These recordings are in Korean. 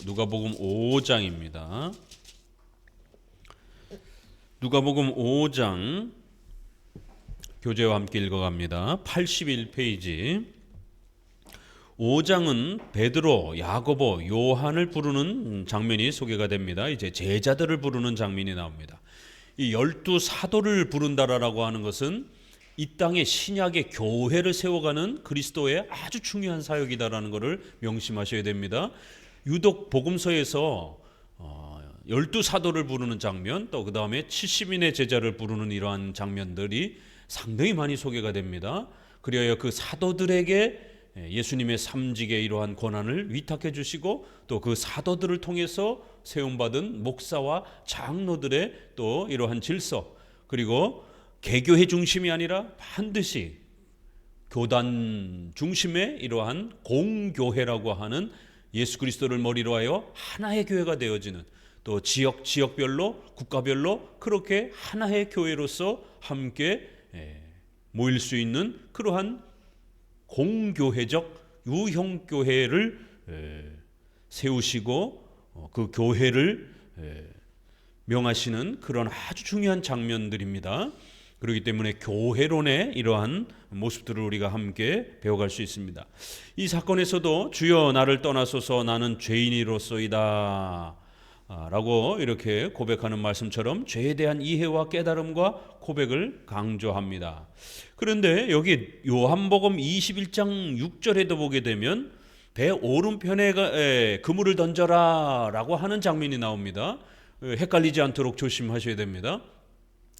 누가복음 5장입니다. 누가복음 5장 교재와 함께 읽어갑니다. 81페이지. 5장은 베드로, 야고보, 요한을 부르는 장면이 소개가 됩니다. 이제 제자들을 부르는 장면이 나옵니다. 이 12사도를 부른다라고 하는 것은 이 땅에 신약의 교회를 세워가는 그리스도의 아주 중요한 사역이다라는 것을 명심하셔야 됩니다. 유독 복음서에서 12사도를 부르는 장면, 또 그 다음에 70인의 제자를 부르는 이러한 장면들이 상당히 많이 소개가 됩니다. 그리하여 그 사도들에게 예수님의 삼직의 이러한 권한을 위탁해 주시고, 또 그 사도들을 통해서 세움받은 목사와 장로들의 또 이러한 질서, 그리고 개교회 중심이 아니라 반드시 교단 중심의 이러한 공교회라고 하는 예수 그리스도를 머리로 하여 하나의 교회가 되어지는, 또 지역별로 국가별로 그렇게 하나의 교회로서 함께 모일 수 있는 그러한 공교회적 유형교회를 세우시고 그 교회를 명하시는 그런 아주 중요한 장면들입니다. 그렇기 때문에 교회론의 이러한 모습들을 우리가 함께 배워갈 수 있습니다. 이 사건에서도 주여 나를 떠나소서 나는 죄인이로소이다 라고 이렇게 고백하는 말씀처럼 죄에 대한 이해와 깨달음과 고백을 강조합니다. 그런데 여기 요한복음 21장 6절에도 보게 되면 배 오른편에 그물을 던져라 라고 하는 장면이 나옵니다. 헷갈리지 않도록 조심하셔야 됩니다.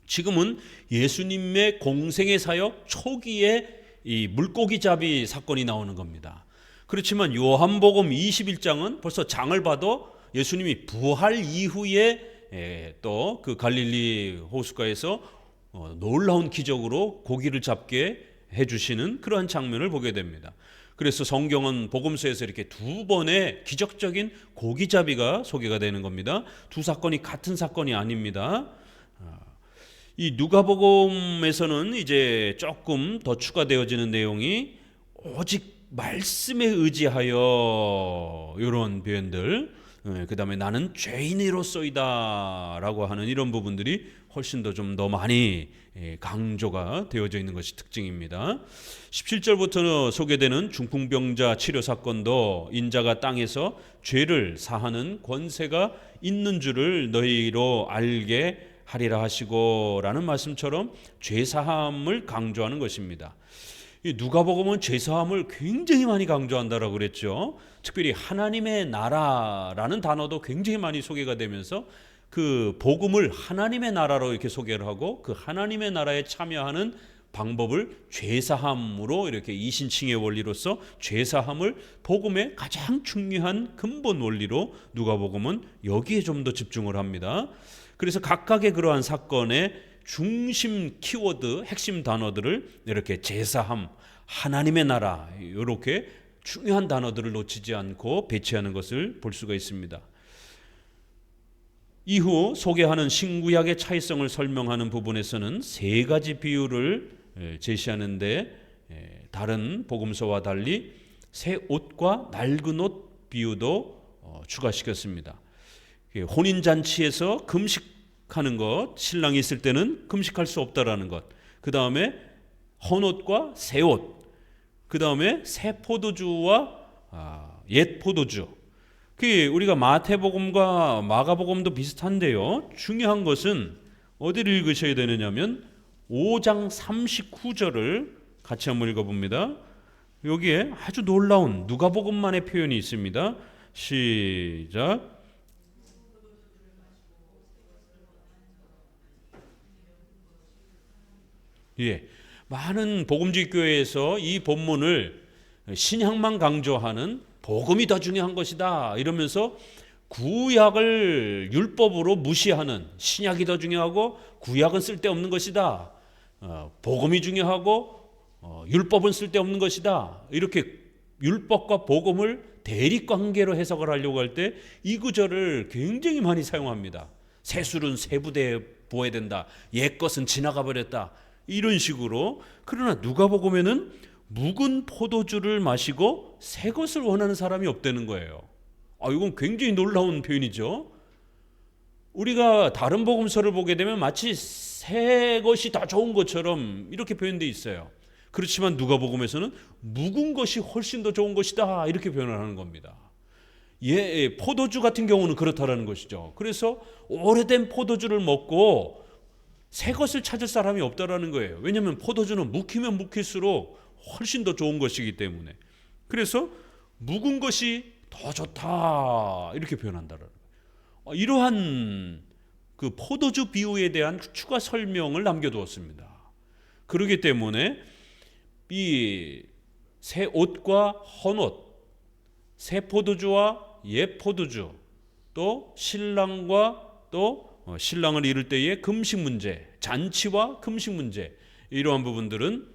지금은 예수님의 공생의 사역 초기에 이 물고기잡이 사건이 나오는 겁니다. 그렇지만 요한복음 21장은 벌써 장을 봐도 예수님이 부활 이후에 또 그 갈릴리 호숫가에서 놀라운 기적으로 고기를 잡게 해주시는 그러한 장면을 보게 됩니다. 그래서 성경은 복음서에서 이렇게 두 번의 기적적인 고기잡이가 소개가 되는 겁니다. 두 사건이 같은 사건이 아닙니다. 이 누가복음에서는 이제 조금 더 추가되어지는 내용이 오직 말씀에 의지하여 이런 표현들, 그 다음에 나는 죄인으로서이다 라고 하는 이런 부분들이 훨씬 더 좀 더 많이 강조가 되어져 있는 것이 특징입니다. 17절부터 소개되는 중풍병자 치료 사건도 인자가 땅에서 죄를 사하는 권세가 있는 줄을 너희로 알게 하리라 하시고 라는 말씀처럼 죄사함을 강조하는 것입니다. 누가복음은 죄사함을 굉장히 많이 강조한다라고 그랬죠. 특별히 하나님의 나라라는 단어도 굉장히 많이 소개가 되면서 그 복음을 하나님의 나라로 이렇게 소개를 하고 그 하나님의 나라에 참여하는 방법을 죄사함으로 이렇게 이신칭의 원리로서 죄사함을 복음의 가장 중요한 근본 원리로 누가복음은 여기에 좀 더 집중을 합니다. 그래서 각각의 그러한 사건의 중심 키워드, 핵심 단어들을 이렇게 제사함, 하나님의 나라 이렇게 중요한 단어들을 놓치지 않고 배치하는 것을 볼 수가 있습니다. 이후 소개하는 신구약의 차이성을 설명하는 부분에서는 세 가지 비유를 제시하는데 다른 복음서와 달리 새 옷과 낡은 옷 비유도 추가시켰습니다. 혼인잔치에서 금식하는 것, 신랑이 있을 때는 금식할 수 없다라는 것, 그 다음에 헌옷과 새옷, 그 다음에 새 포도주와 옛 포도주. 우리가 마태복음과 마가복음도 비슷한데요. 중요한 것은 어디를 읽으셔야 되느냐면 5장 39절을 같이 한번 읽어봅니다. 여기에 아주 놀라운 누가복음만의 표현이 있습니다. 시작. 많은 복음주의 교회에서 이 본문을 신약만 강조하는 복음이 더 중요한 것이다 이러면서 구약을 율법으로 무시하는, 신약이 더 중요하고 구약은 쓸데없는 것이다, 복음이 중요하고 율법은 쓸데없는 것이다, 이렇게 율법과 복음을 대립관계로 해석을 하려고 할 때 이 구절을 굉장히 많이 사용합니다. 새 술은 새 부대에 부어야 된다, 옛 것은 지나가 버렸다, 이런 식으로. 그러나 누가복음에는 묵은 포도주를 마시고 새 것을 원하는 사람이 없다는 거예요. 이건 굉장히 놀라운 표현이죠. 우리가 다른 복음서를 보게 되면 마치 새 것이 더 좋은 것처럼 이렇게 표현되어 있어요. 그렇지만 누가복음에서는 묵은 것이 훨씬 더 좋은 것이다 이렇게 표현을 하는 겁니다. 포도주 같은 경우는 그렇다라는 것이죠. 그래서 오래된 포도주를 먹고 새 것을 찾을 사람이 없다라는 거예요. 왜냐하면 포도주는 묵히면 묵힐수록 훨씬 더 좋은 것이기 때문에. 그래서 묵은 것이 더 좋다 이렇게 표현한다라는 거예요. 이러한 그 포도주 비유에 대한 추가 설명을 남겨두었습니다. 그렇기 때문에 이 새 옷과 헌옷, 새 포도주와 옛 포도주, 또 신랑과 또 신랑을 이룰 때의 금식 문제, 잔치와 금식 문제, 이러한 부분들은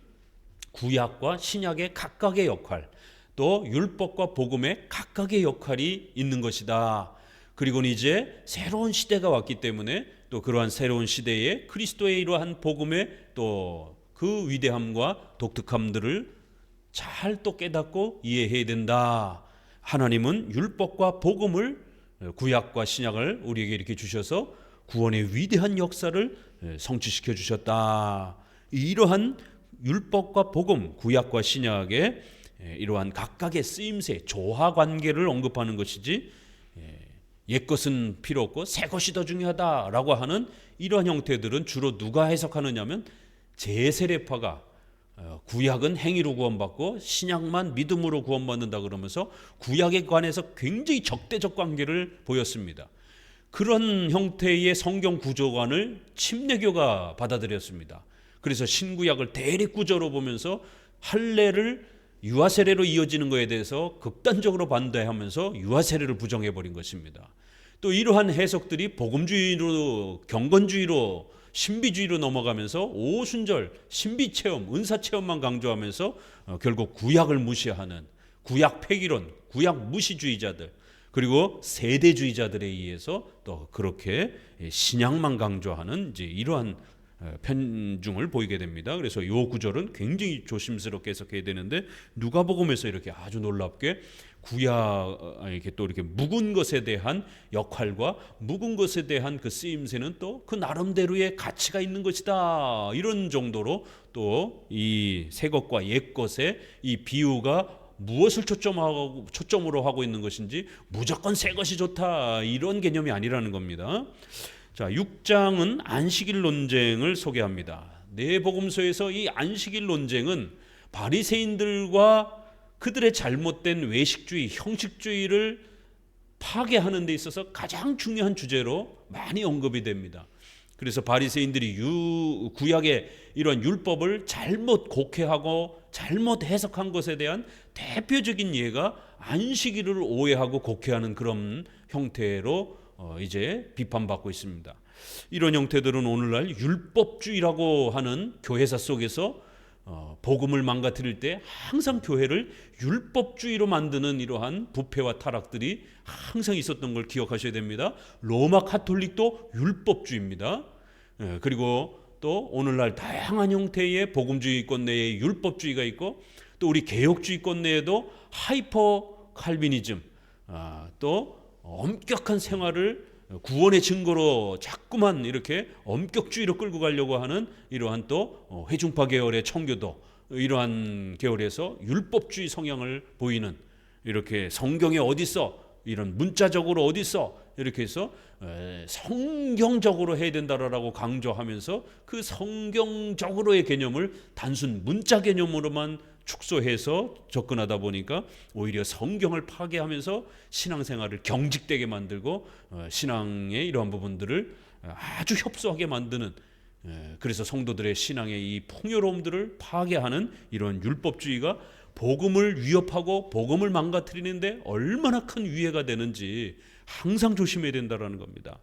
구약과 신약의 각각의 역할, 또 율법과 복음의 각각의 역할이 있는 것이다. 그리고는 이제 새로운 시대가 왔기 때문에 또 그러한 새로운 시대에 그리스도의 이러한 복음의 또 그 위대함과 독특함들을 잘 또 깨닫고 이해해야 된다. 하나님은 율법과 복음을, 구약과 신약을 우리에게 이렇게 주셔서 구원의 위대한 역사를 성취시켜 주셨다. 이러한 율법과 복음, 구약과 신약의 이러한 각각의 쓰임새, 조화 관계를 언급하는 것이지 옛것은 필요 없고 새 것이 더 중요하다라고 하는 이러한 형태들은 주로 누가 해석하느냐면 제세례파가 구약은 행위로 구원받고 신약만 믿음으로 구원받는다 그러면서 구약에 관해서 굉장히 적대적 관계를 보였습니다. 그런 형태의 성경 구조관을 침례교가 받아들였습니다. 그래서 신구약을 대립구조로 보면서 할례를 유아세례로 이어지는 것에 대해서 극단적으로 반대하면서 유아세례를 부정해버린 것입니다. 또 이러한 해석들이 복음주의로, 경건주의로, 신비주의로 넘어가면서 오순절, 신비체험, 은사체험만 강조하면서 결국 구약을 무시하는 구약 폐기론, 구약 무시주의자들, 그리고 세대주의자들에 의해서 또 그렇게 신약만 강조하는 이제 이러한 편중을 보이게 됩니다. 그래서 이 구절은 굉장히 조심스럽게 해석해야 되는데 누가복음에서 이렇게 아주 놀랍게 구약 이렇게 또 이렇게 묵은 것에 대한 역할과 묵은 것에 대한 그 쓰임새는 또 그 나름대로의 가치가 있는 것이다. 이런 정도로 또 이 새 것과 옛 것의 이 비유가 무엇을 초점으로 하고 있는 것인지 무조건 새 것이 좋다 이런 개념이 아니라는 겁니다. 자, 6장은 안식일 논쟁을 소개합니다. 네 복음서에서 이 안식일 논쟁은 바리새인들과 그들의 잘못된 외식주의, 형식주의를 파괴하는 데 있어서 가장 중요한 주제로 많이 언급이 됩니다. 그래서 바리새인들이 구약의 이런 율법을 잘못 곡해하고 잘못 해석한 것에 대한 대표적인 예가 안식일을 오해하고 곡해하는 그런 형태로 이제 비판받고 있습니다. 이런 형태들은 오늘날 율법주의라고 하는 교회사 속에서 복음을 망가뜨릴 때 항상 교회를 율법주의로 만드는 이러한 부패와 타락들이 항상 있었던 걸 기억하셔야 됩니다. 로마 카톨릭도 율법주의입니다. 그리고 또 오늘날 다양한 형태의 복음주의권 내에 율법주의가 있고 또 우리 개혁주의권 내에도 하이퍼 칼비니즘, 또 엄격한 생활을 구원의 증거로 자꾸만 이렇게 엄격주의로 끌고 가려고 하는 이러한 또 회중파 계열의 청교도, 이러한 계열에서 율법주의 성향을 보이는, 이렇게 성경에 어디 써, 이런 문자적으로 어디 써, 이렇게 해서 성경적으로 해야 된다라고 강조하면서 그 성경적으로의 개념을 단순 문자 개념으로만 축소해서 접근하다 보니까 오히려 성경을 파괴하면서 신앙생활을 경직되게 만들고 신앙의 이러한 부분들을 아주 협소하게 만드는, 그래서 성도들의 신앙의 이 풍요로움들을 파괴하는 이런 율법주의가 복음을 위협하고 복음을 망가뜨리는데 얼마나 큰 위해가 되는지 항상 조심해야 된다는 겁니다.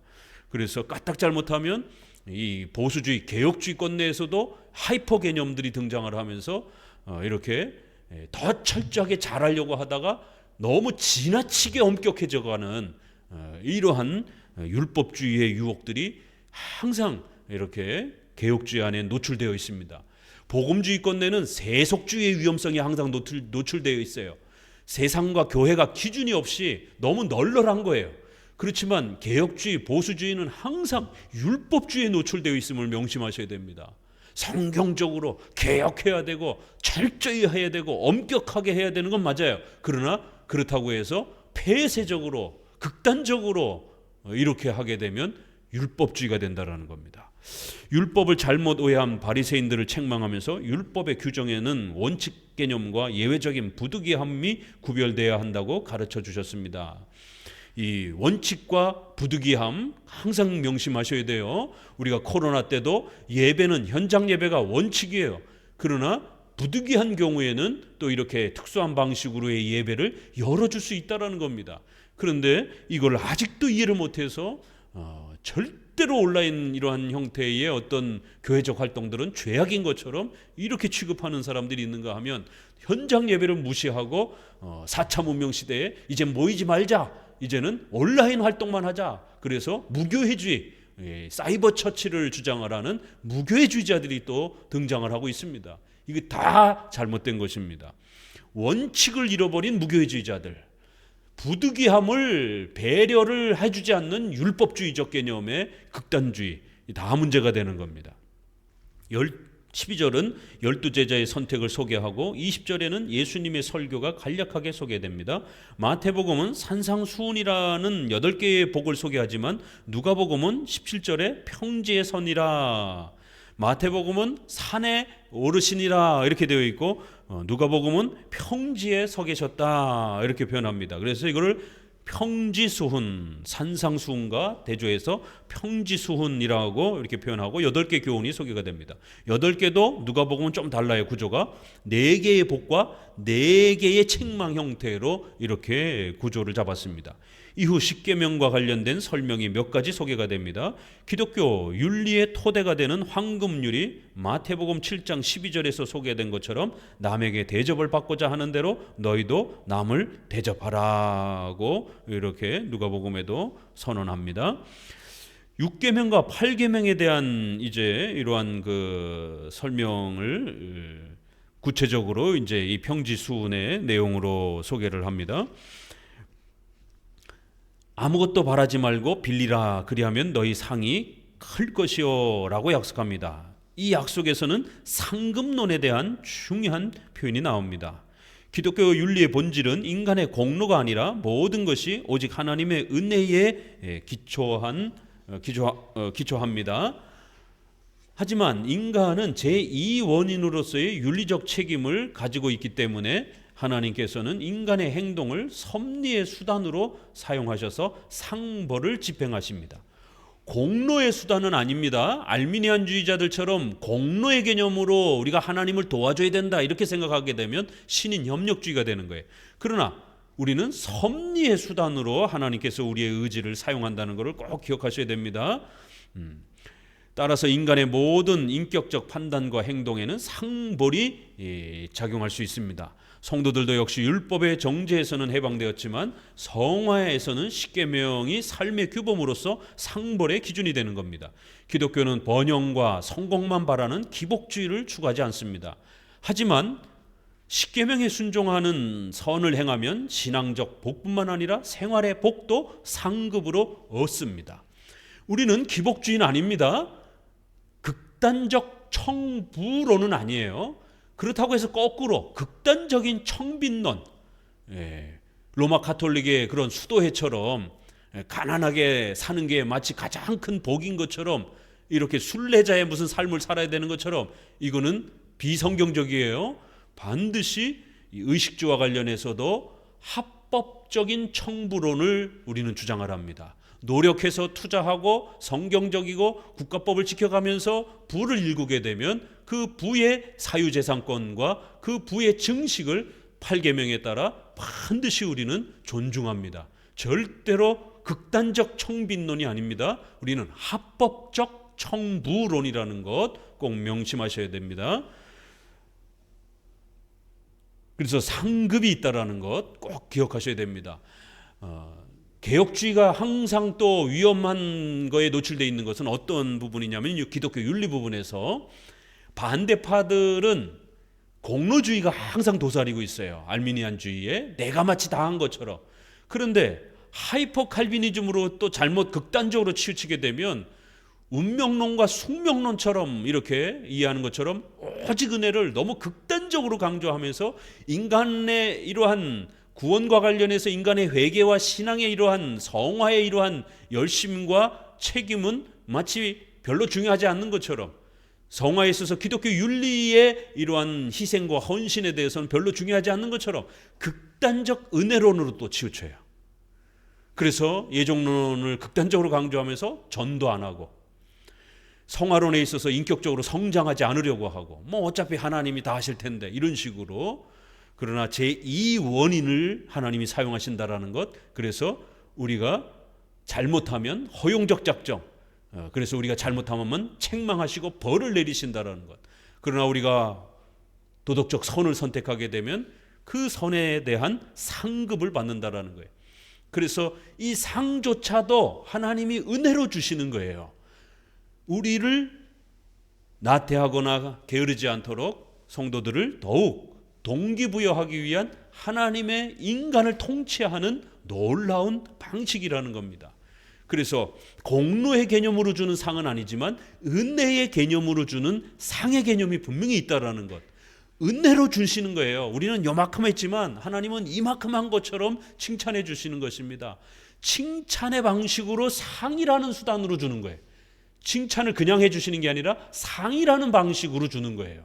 그래서 까딱 잘못하면 이 보수주의 개혁주의권 내에서도 하이퍼 개념들이 등장을 하면서 이렇게 더 철저하게 잘하려고 하다가 너무 지나치게 엄격해져가는 이러한 율법주의의 유혹들이 항상 이렇게 개혁주의 안에 노출되어 있습니다. 복음주의권내는 세속주의의 위험성이 항상 노출되어 있어요. 세상과 교회가 기준이 없이 너무 널널한 거예요. 그렇지만 개혁주의, 보수주의는 항상 율법주의에 노출되어 있음을 명심하셔야 됩니다. 성경적으로 개혁해야 되고 철저히 해야 되고 엄격하게 해야 되는 건 맞아요. 그러나 그렇다고 해서 폐쇄적으로 극단적으로 이렇게 하게 되면 율법주의가 된다라는 겁니다. 율법을 잘못 오해한 바리새인들을 책망하면서 율법의 규정에는 원칙 개념과 예외적인 부득이함이 구별되어야 한다고 가르쳐 주셨습니다. 이 원칙과 부득이함 항상 명심하셔야 돼요. 우리가 코로나 때도 예배는 현장 예배가 원칙이에요. 그러나 부득이한 경우에는 또 이렇게 특수한 방식으로의 예배를 열어줄 수 있다는 겁니다. 그런데 이걸 아직도 이해를 못해서 절대로 온라인 이러한 형태의 어떤 교회적 활동들은 죄악인 것처럼 이렇게 취급하는 사람들이 있는가 하면 현장 예배를 무시하고 4차 문명 시대에 이제 모이지 말자, 이제는 온라인 활동만 하자, 그래서 무교회주의, 사이버 처치를 주장하라는 무교회주의자들이 또 등장을 하고 있습니다. 이게 다 잘못된 것입니다. 원칙을 잃어버린 무교회주의자들, 부득이함을 배려를 해주지 않는 율법주의적 개념의 극단주의, 다 문제가 되는 겁니다. 12절은 12제자의 선택을 소개하고 20절에는 예수님의 설교가 간략하게 소개됩니다. 마태복음은 산상수훈이라는 8개의 복을 소개하지만 누가복음은 17절에 평지의 선이라, 마태복음은 산의 어르신이라 이렇게 되어 있고 누가복음은 평지에 서 계셨다 이렇게 표현합니다. 그래서 이거를 평지수훈, 산상수훈과 대조해서 평지수훈이라고 이렇게 표현하고 8개 교훈이 소개가 됩니다. 8개도 누가복음은 좀 달라요. 구조가 4개의 복과 4개의 책망 형태로 이렇게 구조를 잡았습니다. 이후 십계명과 관련된 설명이 몇 가지 소개가 됩니다. 기독교 윤리의 토대가 되는 황금률이 마태복음 7장 12절에서 소개된 것처럼 남에게 대접을 받고자 하는 대로 너희도 남을 대접하라고 이렇게 누가복음에도 선언합니다. 6계명과 8계명에 대한 이제 이러한 그 설명을 구체적으로 이제 이 평지수훈의 내용으로 소개를 합니다. 아무것도 바라지 말고 빌리라, 그리하면 너희 상이 클 것이요 라고 약속합니다. 이 약속에서는 상급론에 대한 중요한 표현이 나옵니다. 기독교 윤리의 본질은 인간의 공로가 아니라 모든 것이 오직 하나님의 은혜에 기초합니다. 하지만 인간은 제2원인으로서의 윤리적 책임을 가지고 있기 때문에 하나님께서는 인간의 행동을 섭리의 수단으로 사용하셔서 상벌을 집행하십니다. 공로의 수단은 아닙니다. 알미니안주의자들처럼 공로의 개념으로 우리가 하나님을 도와줘야 된다 이렇게 생각하게 되면 신인 협력주의가 되는 거예요. 그러나 우리는 섭리의 수단으로 하나님께서 우리의 의지를 사용한다는 것을 꼭 기억하셔야 됩니다. 따라서 인간의 모든 인격적 판단과 행동에는 상벌이 작용할 수 있습니다. 성도들도 역시 율법의 정죄에서는 해방되었지만 성화에서는 십계명이 삶의 규범으로서 상벌의 기준이 되는 겁니다. 기독교는 번영과 성공만 바라는 기복주의를 추구하지 않습니다. 하지만 십계명에 순종하는 선을 행하면 신앙적 복뿐만 아니라 생활의 복도 상급으로 얻습니다. 우리는 기복주의는 아닙니다. 극단적 청부론은 아니에요. 그렇다고 해서 거꾸로 극단적인 청빈론, 로마 가톨릭의 그런 수도회처럼 가난하게 사는 게 마치 가장 큰 복인 것처럼 이렇게 순례자의 무슨 삶을 살아야 되는 것처럼 이거는 비성경적이에요. 반드시 의식주와 관련해서도 합법적인 청부론을 우리는 주장을 합니다. 노력해서 투자하고 성경적이고 국가법을 지켜가면서 부를 일구게 되면 그 부의 사유재산권과 그 부의 증식을 8계명에 따라 반드시 우리는 존중합니다. 절대로 극단적 청빈론이 아닙니다. 우리는 합법적 청부론이라는 것 꼭 명심하셔야 됩니다. 그래서 상급이 있다는 것 꼭 기억하셔야 됩니다. 개혁주의가 항상 또 위험한 거에 노출되어 있는 것은 어떤 부분이냐면 기독교 윤리 부분에서 반대파들은 공로주의가 항상 도사리고 있어요. 알미니안주의에 내가 마치 다 한 것처럼. 그런데 하이퍼 칼비니즘으로 또 잘못 극단적으로 치우치게 되면 운명론과 숙명론처럼 이렇게 이해하는 것처럼 오직 은혜를 너무 극단적으로 강조하면서 인간의 이러한 구원과 관련해서 인간의 회개와 신앙의 이러한 성화의 이러한 열심과 책임은 마치 별로 중요하지 않는 것처럼, 성화에 있어서 기독교 윤리의 이러한 희생과 헌신에 대해서는 별로 중요하지 않는 것처럼 극단적 은혜론으로 또 치우쳐요. 그래서 예정론을 극단적으로 강조하면서 전도 안 하고, 성화론에 있어서 인격적으로 성장하지 않으려고 하고, 뭐 어차피 하나님이 다 하실 텐데 이런 식으로. 그러나 제2원인을 하나님이 사용하신다라는 것, 그래서 우리가 잘못하면 허용적 작정, 그래서 우리가 잘못하면 책망하시고 벌을 내리신다라는 것. 그러나 우리가 도덕적 선을 선택하게 되면 그 선에 대한 상급을 받는다라는 거예요. 그래서 이 상조차도 하나님이 은혜로 주시는 거예요. 우리를 나태하거나 게으르지 않도록 성도들을 더욱 동기부여하기 위한 하나님의 인간을 통치하는 놀라운 방식이라는 겁니다. 그래서 공로의 개념으로 주는 상은 아니지만 은혜의 개념으로 주는 상의 개념이 분명히 있다라는 것. 은혜로 주시는 거예요. 우리는 요만큼 했지만 하나님은 이만큼 한 것처럼 칭찬해 주시는 것입니다. 칭찬의 방식으로 상이라는 수단으로 주는 거예요. 칭찬을 그냥 해주시는 게 아니라 상이라는 방식으로 주는 거예요.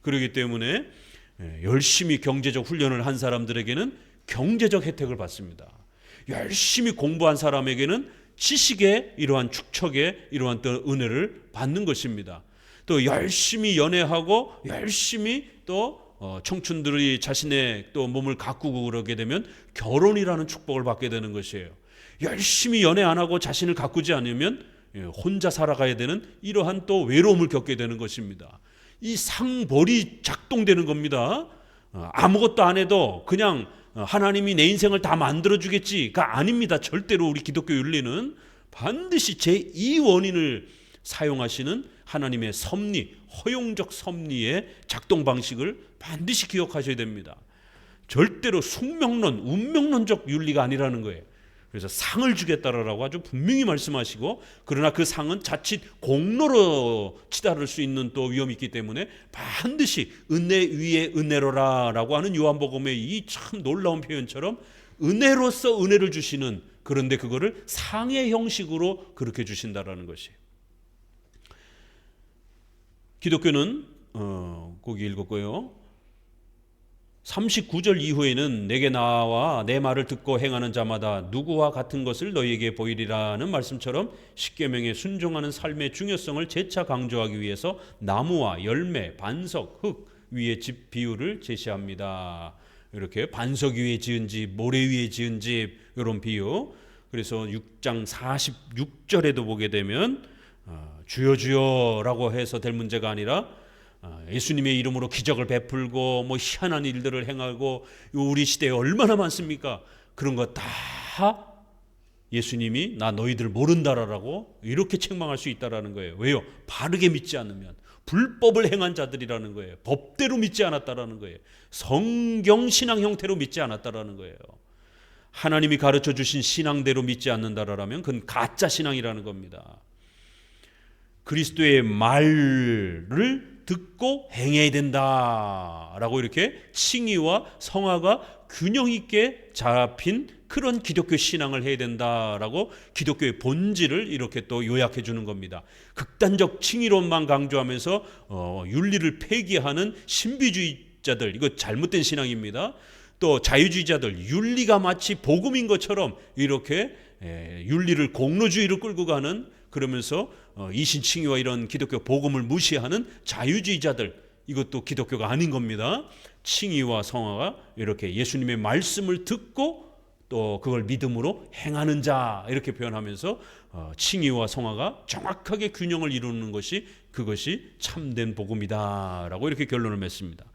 그렇기 때문에 열심히 경제적 훈련을 한 사람들에게는 경제적 혜택을 받습니다. 열심히 공부한 사람에게는 지식의 이러한 축척의 이러한 또 은혜를 받는 것입니다. 또 열심히 연애하고 열심히 또 청춘들이 자신의 또 몸을 가꾸고 그러게 되면 결혼이라는 축복을 받게 되는 것이에요. 열심히 연애 안 하고 자신을 가꾸지 않으면 혼자 살아가야 되는 이러한 또 외로움을 겪게 되는 것입니다. 이 상벌이 작동되는 겁니다. 아무것도 안 해도 그냥 하나님이 내 인생을 다 만들어주겠지가 아닙니다. 절대로 우리 기독교 윤리는 반드시 제2원인을 사용하시는 하나님의 섭리, 허용적 섭리의 작동 방식을 반드시 기억하셔야 됩니다. 절대로 숙명론, 운명론적 윤리가 아니라는 거예요. 그래서 상을 주겠다라고 아주 분명히 말씀하시고, 그러나 그 상은 자칫 공로로 치달을 수 있는 또 위험이 있기 때문에 반드시 은혜 위에 은혜로라라고 하는 요한복음의 이 참 놀라운 표현처럼 은혜로서 은혜를 주시는, 그런데 그거를 상의 형식으로 그렇게 주신다라는 것이에요. 기독교는 거기 읽었고요. 39절 이후에는 내게 나와 내 말을 듣고 행하는 자마다 누구와 같은 것을 너희에게 보이리라는 말씀처럼 십계명에 순종하는 삶의 중요성을 재차 강조하기 위해서 나무와 열매, 반석, 흙 위에 집 비유를 제시합니다. 이렇게 반석 위에 지은 집, 모래 위에 지은 집, 이런 비유. 그래서 6장 46절에도 보게 되면 주여 주여라고 해서 될 문제가 아니라 예수님의 이름으로 기적을 베풀고 뭐 희한한 일들을 행하고 우리 시대에 얼마나 많습니까? 그런 거 다 예수님이 나 너희들 모른다라고 이렇게 책망할 수 있다라는 거예요. 왜요? 바르게 믿지 않으면, 불법을 행한 자들이라는 거예요. 법대로 믿지 않았다라는 거예요. 성경 신앙 형태로 믿지 않았다라는 거예요. 하나님이 가르쳐 주신 신앙대로 믿지 않는다라면 그건 가짜 신앙이라는 겁니다. 그리스도의 말을 듣고 행해야 된다라고 이렇게 칭의와 성화가 균형 있게 잡힌 그런 기독교 신앙을 해야 된다라고 기독교의 본질을 이렇게 또 요약해 주는 겁니다. 극단적 칭의론만 강조하면서 윤리를 폐기하는 신비주의자들, 이거 잘못된 신앙입니다. 또 자유주의자들, 윤리가 마치 복음인 것처럼 이렇게 윤리를 공로주의로 끌고 가는, 그러면서 이신칭의와 이런 기독교 복음을 무시하는 자유주의자들, 이것도 기독교가 아닌 겁니다. 칭의와 성화가 이렇게 예수님의 말씀을 듣고 또 그걸 믿음으로 행하는 자, 이렇게 표현하면서 칭의와 성화가 정확하게 균형을 이루는 것이, 그것이 참된 복음이다라고 이렇게 결론을 맺습니다.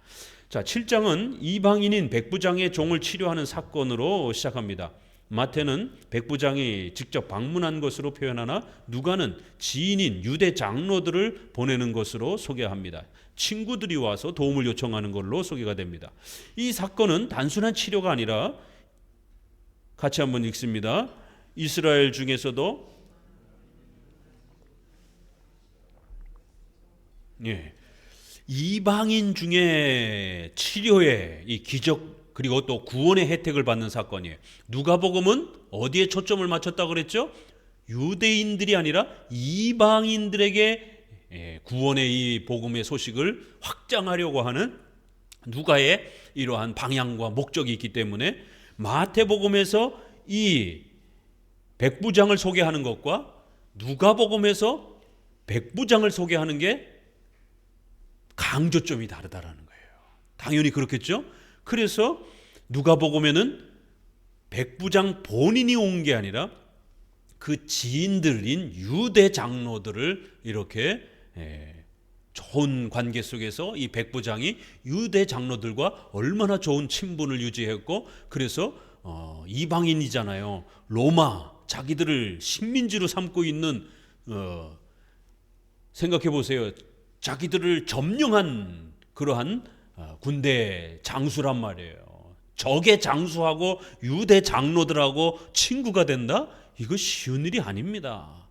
자, 7장은 이방인인 백부장의 종을 치료하는 사건으로 시작합니다. 마태는 백부장이 직접 방문한 것으로 표현하나 누가는 지인인 유대 장로들을 보내는 것으로 소개합니다. 친구들이 와서 도움을 요청하는 걸로 소개가 됩니다. 이 사건은 단순한 치료가 아니라 같이 한번 읽습니다. 이스라엘 중에서도 이방인 중에 치료의 이 기적 그리고 또 구원의 혜택을 받는 사건이에요. 누가복음은 어디에 초점을 맞췄다고 그랬죠? 유대인들이 아니라 이방인들에게 구원의 이 복음의 소식을 확장하려고 하는 누가의 이러한 방향과 목적이 있기 때문에 마태복음에서 이 백부장을 소개하는 것과 누가복음에서 백부장을 소개하는 게 강조점이 다르다라는 거예요. 당연히 그렇겠죠? 그래서 누가복음에는 백부장 본인이 온 게 아니라 그 지인들인 유대 장로들을 이렇게 좋은 관계 속에서 이 백부장이 유대 장로들과 얼마나 좋은 친분을 유지했고, 그래서 이방인이잖아요. 로마 자기들을 식민지로 삼고 있는 생각해 보세요. 자기들을 점령한 그러한 군대 장수란 말이에요. 적의 장수하고 유대 장로들하고 친구가 된다? 이거 쉬운 일이 아닙니다.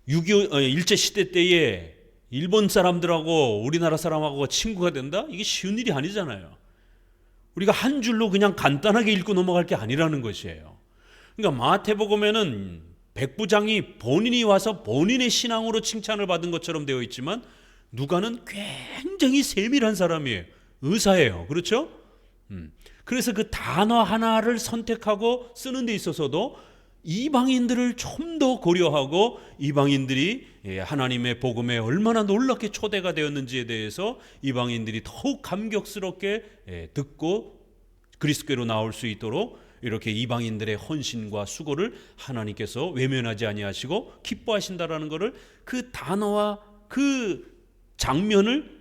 6.25 일제시대 때에 일본 사람들하고 우리나라 사람하고 친구가 된다? 이게 쉬운 일이 아니잖아요. 우리가 한 줄로 그냥 간단하게 읽고 넘어갈 게 아니라는 것이에요. 그러니까 마태복음에는 백부장이 본인이 와서 본인의 신앙으로 칭찬을 받은 것처럼 되어 있지만 누가는 굉장히 세밀한 사람이에요. 의사예요. 그렇죠? 그래서 그 단어 하나를 선택하고 쓰는 데 있어서도 이방인들을 좀 더 고려하고 이방인들이 하나님의 복음에 얼마나 놀랍게 초대가 되었는지에 대해서 이방인들이 더욱 감격스럽게 듣고 그리스도께로 나올 수 있도록 이렇게 이방인들의 헌신과 수고를 하나님께서 외면하지 아니하시고 기뻐하신다라는 것을 그 단어와 그 장면을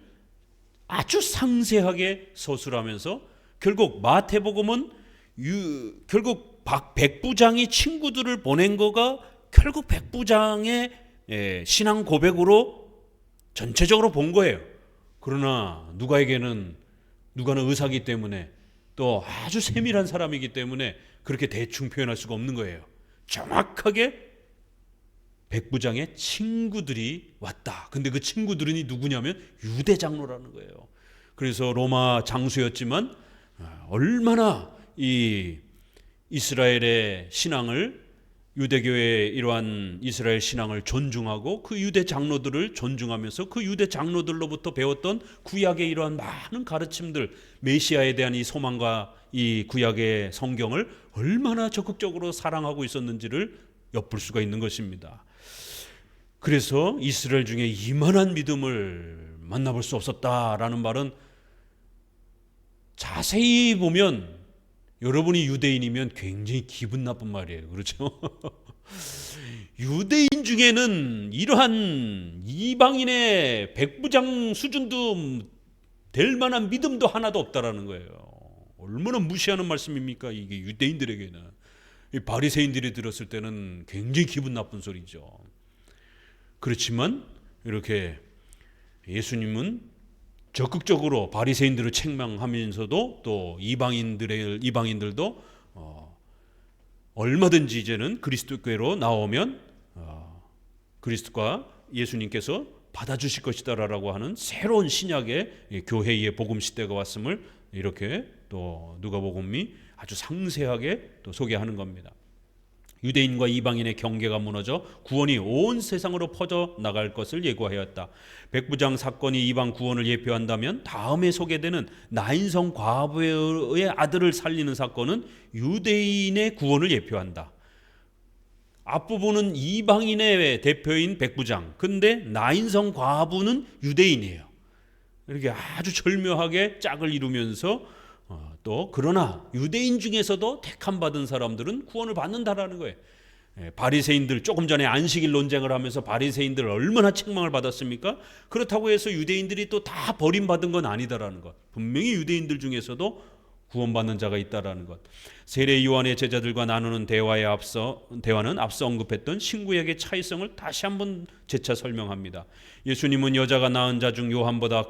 아주 상세하게 서술하면서 결국 마태복음은 결국 백부장이 친구들을 보낸 거가 결국 백부장의 신앙 고백으로 전체적으로 본 거예요. 그러나 누가는 의사이기 때문에 또 아주 세밀한 사람이기 때문에 그렇게 대충 표현할 수가 없는 거예요. 정확하게 백부장의 친구들이 왔다. 근데 그 친구들이 누구냐면 유대 장로라는 거예요. 그래서 로마 장수였지만 얼마나 이 이스라엘의 신앙을, 유대교의 이러한 이스라엘 신앙을 존중하고 그 유대 장로들을 존중하면서 그 유대 장로들로부터 배웠던 구약의 이러한 많은 가르침들, 메시아에 대한 이 소망과 이 구약의 성경을 얼마나 적극적으로 사랑하고 있었는지를 엿볼 수가 있는 것입니다. 그래서 이스라엘 중에 이만한 믿음을 만나볼 수 없었다라는 말은 자세히 보면 여러분이 유대인이면 굉장히 기분 나쁜 말이에요. 그렇죠? 유대인 중에는 이러한 이방인의 백부장 수준도 될 만한 믿음도 하나도 없다라는 거예요. 얼마나 무시하는 말씀입니까? 이게 유대인들에게는. 이 바리새인들이 들었을 때는 굉장히 기분 나쁜 소리죠. 그렇지만 이렇게 예수님은 적극적으로 바리새인들을 책망하면서도 또 이방인들도 얼마든지 이제는 그리스도께로 나오면 그리스도가 예수님께서 받아주실 것이다라고 하는 새로운 신약의 교회의 복음 시대가 왔음을 이렇게 또 누가복음이 아주 상세하게 또 소개하는 겁니다. 유대인과 이방인의 경계가 무너져 구원이 온 세상으로 퍼져 나갈 것을 예고하였다. 백부장 사건이 이방 구원을 예표한다면 다음에 소개되는 나인성 과부의 아들을 살리는 사건은 유대인의 구원을 예표한다. 앞부분은 이방인의 대표인 백부장, 근데 나인성 과부는 유대인이에요. 이렇게 아주 절묘하게 짝을 이루면서 또 그러나 유대인 중에서도 택함 받은 사람들은 구원을 받는다라는 거예요. 바리새인들 조금 전에 안식일 논쟁을 하면서 바리새인들 얼마나 책망을 받았습니까? 그렇다고 해서 유대인들이 또 다 버림받은 건 아니다라는 것. 분명히 유대인들 중에서도 구원받는 자가 있다라는 것. 세례 요한의 제자들과 나누는 대화는 앞서 언급했던 신구약의 차이성을 다시 한번 재차 설명합니다. 예수님은 여자가 낳은 자 중 요한보다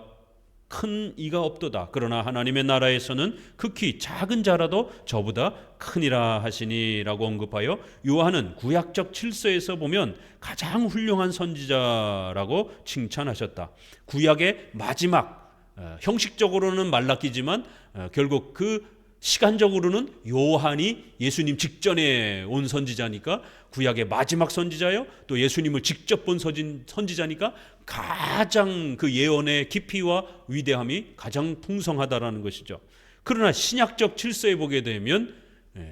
큰 이가 없도다. 그러나 하나님의 나라에서는 극히 작은 자라도 저보다 크니라 하시니라고 언급하여 요한은 구약적 질서에서 보면 가장 훌륭한 선지자라고 칭찬하셨다. 구약의 마지막, 형식적으로는 말라기지만 결국 그 시간적으로는 요한이 예수님 직전에 온 선지자니까 구약의 마지막 선지자요, 또 예수님을 직접 본 선지자니까 가장 그 예언의 깊이와 위대함이 가장 풍성하다라는 것이죠. 그러나 신약적 질서에 보게 되면,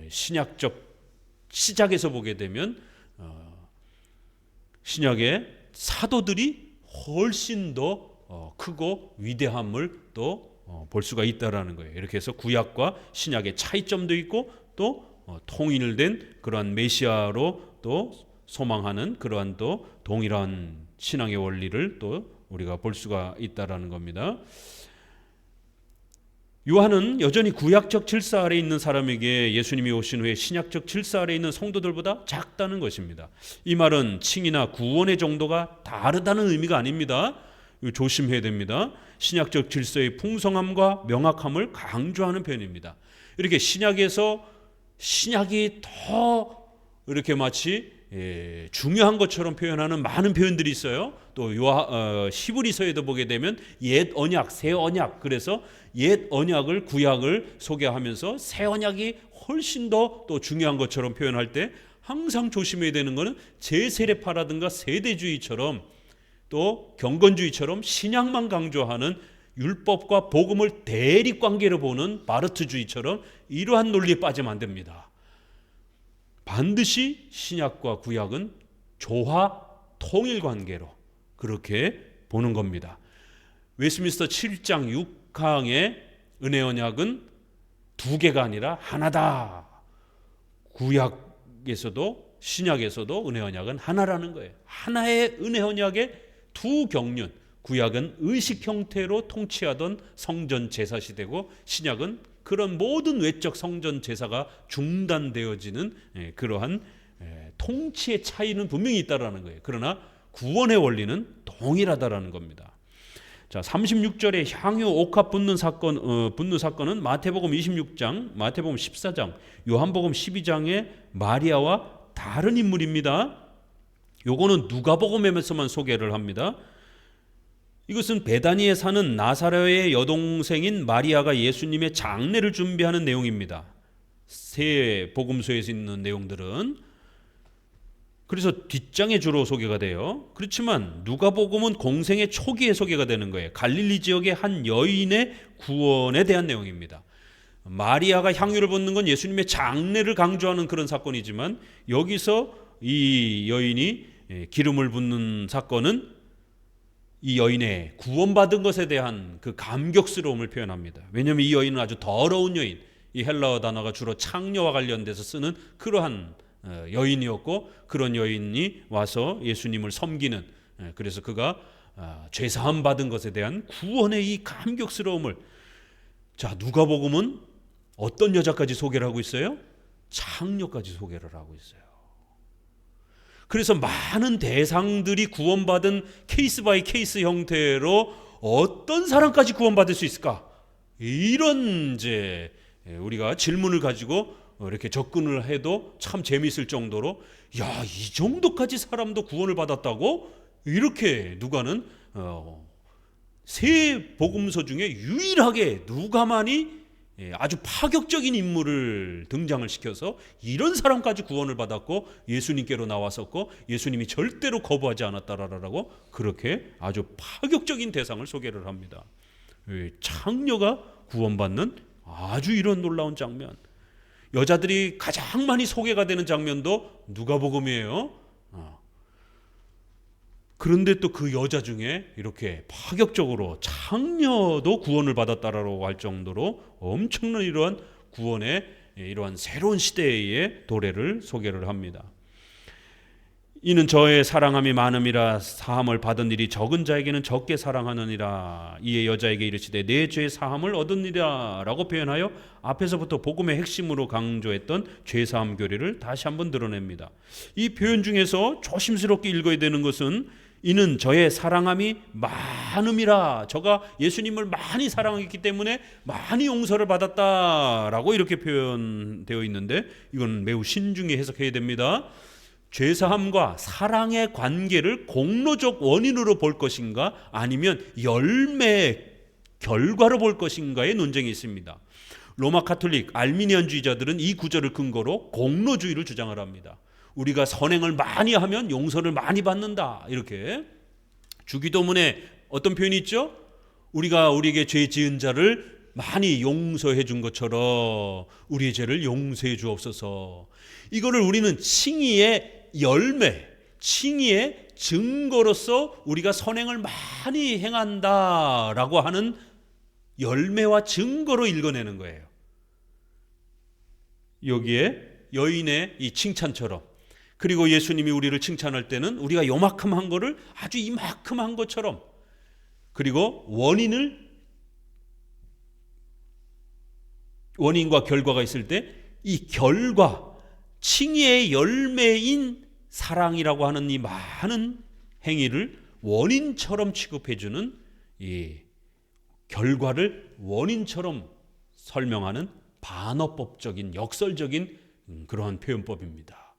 신약적 시작에서 보게 되면 신약의 사도들이 훨씬 더 크고 위대함을 또 볼 수가 있다라는 거예요. 이렇게 해서 구약과 신약의 차이점도 있고 또 통일된 그러한 메시아로 또 소망하는 그러한 또 동일한 신앙의 원리를 또 우리가 볼 수가 있다라는 겁니다. 요한은 여전히 구약적 질서 아래 있는 사람에게 예수님이 오신 후에 신약적 질서 아래 있는 성도들보다 작다는 것입니다. 이 말은 칭이나 구원의 정도가 다르다는 의미가 아닙니다. 조심해야 됩니다. 신약적 질서의 풍성함과 명확함을 강조하는 표현입니다. 이렇게 신약에서 신약이 더 이렇게 마치 중요한 것처럼 표현하는 많은 표현들이 있어요. 또 히브리서에도 보게 되면 옛 언약, 새 언약, 그래서 옛 언약을 구약을 소개하면서 새 언약이 훨씬 더 또 중요한 것처럼 표현할 때 항상 조심해야 되는 것은 제세례파라든가 세대주의처럼 또 경건주의처럼 신약만 강조하는 율법과 복음을 대립관계로 보는 바르트주의처럼 이러한 논리에 빠지면 안 됩니다. 반드시 신약과 구약은 조화 통일관계로 그렇게 보는 겁니다. 웨스민스터 7장 6항의 은혜 언약은 두 개가 아니라 하나다. 구약에서도 신약에서도 은혜 언약은 하나라는 거예요. 하나의 은혜 언약의 두 경륜, 구약은 의식 형태로 통치하던 성전 제사 시대고 신약은 그런 모든 외적 성전 제사가 중단되어지는 그러한 통치의 차이는 분명히 있다라는 거예요. 그러나 구원의 원리는 동일하다라는 겁니다. 자, 36절에 향유 옥합 분는 사건은 마태복음 26장, 마태복음 14장, 요한복음 12장의 마리아와 다른 인물입니다. 요거는 누가복음에서만 소개를 합니다. 이것은 베다니에 사는 나사로의 여동생인 마리아가 예수님의 장례를 준비하는 내용입니다. 세 복음서에서 있는 내용들은 그래서 뒷장에 주로 소개가 돼요. 그렇지만 누가복음은 공생의 초기에 소개가 되는 거예요. 갈릴리 지역의 한 여인의 구원에 대한 내용입니다. 마리아가 향유를 붓는 건 예수님의 장례를 강조하는 그런 사건이지만 여기서 이 여인이 기름을 붓는 사건은 이 여인의 구원받은 것에 대한 그 감격스러움을 표현합니다. 왜냐하면 이 여인은 아주 더러운 여인, 이 헬라어 단어가 주로 창녀와 관련돼서 쓰는 그러한 여인이었고 그런 여인이 와서 예수님을 섬기는, 그래서 그가 죄사함 받은 것에 대한 구원의 이 감격스러움을, 자, 누가복음은 어떤 여자까지 소개를 하고 있어요? 창녀까지 소개를 하고 있어요. 그래서 많은 대상들이 구원받은 케이스 바이 케이스 형태로 어떤 사람까지 구원받을 수 있을까? 이런 이제 우리가 질문을 가지고 이렇게 접근을 해도 참 재미있을 정도로, 야, 이 정도까지 사람도 구원을 받았다고? 이렇게 누가는 세 복음서 중에 유일하게 누가만이 아주 파격적인 인물을 등장을 시켜서 이런 사람까지 구원을 받았고 예수님께로 나왔었고 예수님이 절대로 거부하지 않았다라고 그렇게 아주 파격적인 대상을 소개를 합니다. 창녀가 구원받는 아주 이런 놀라운 장면, 여자들이 가장 많이 소개가 되는 장면도 누가복음이에요. 그런데 또 그 여자 중에 이렇게 파격적으로 창녀도 구원을 받았다라고 할 정도로 엄청난 이러한 구원의 이러한 새로운 시대의 도래를 소개를 합니다. 이는 저의 사랑함이 많음이라 사함을 받은 일이 적은 자에게는 적게 사랑하느니라. 이에 여자에게 이르시되 내 죄 사함을 얻으니라 라고 표현하여 앞에서부터 복음의 핵심으로 강조했던 죄사함 교리를 다시 한번 드러냅니다. 이 표현 중에서 조심스럽게 읽어야 되는 것은 이는 저의 사랑함이 많음이라, 저가 예수님을 많이 사랑했기 때문에 많이 용서를 받았다라고 이렇게 표현되어 있는데, 이건 매우 신중히 해석해야 됩니다. 죄사함과 사랑의 관계를 공로적 원인으로 볼 것인가 아니면 열매의 결과로 볼 것인가의 논쟁이 있습니다. 로마 카톨릭 알미니안주의자들은 이 구절을 근거로 공로주의를 주장을 합니다. 우리가 선행을 많이 하면 용서를 많이 받는다, 이렇게. 주기도문에 어떤 표현이 있죠? 우리가 우리에게 죄 지은 자를 많이 용서해 준 것처럼 우리의 죄를 용서해 주옵소서. 이거를 우리는 칭의의 열매, 칭의의 증거로서 우리가 선행을 많이 행한다라고 하는 열매와 증거로 읽어내는 거예요. 여기에 여인의 이 칭찬처럼, 그리고 예수님이 우리를 칭찬할 때는 우리가 요만큼 한 거를 아주 이만큼 한 것처럼, 그리고 원인과 결과가 있을 때 이 결과, 칭의의 열매인 사랑이라고 하는 이 많은 행위를 원인처럼 취급해주는 이 결과를 원인처럼 설명하는 반어법적인 역설적인 그러한 표현법입니다.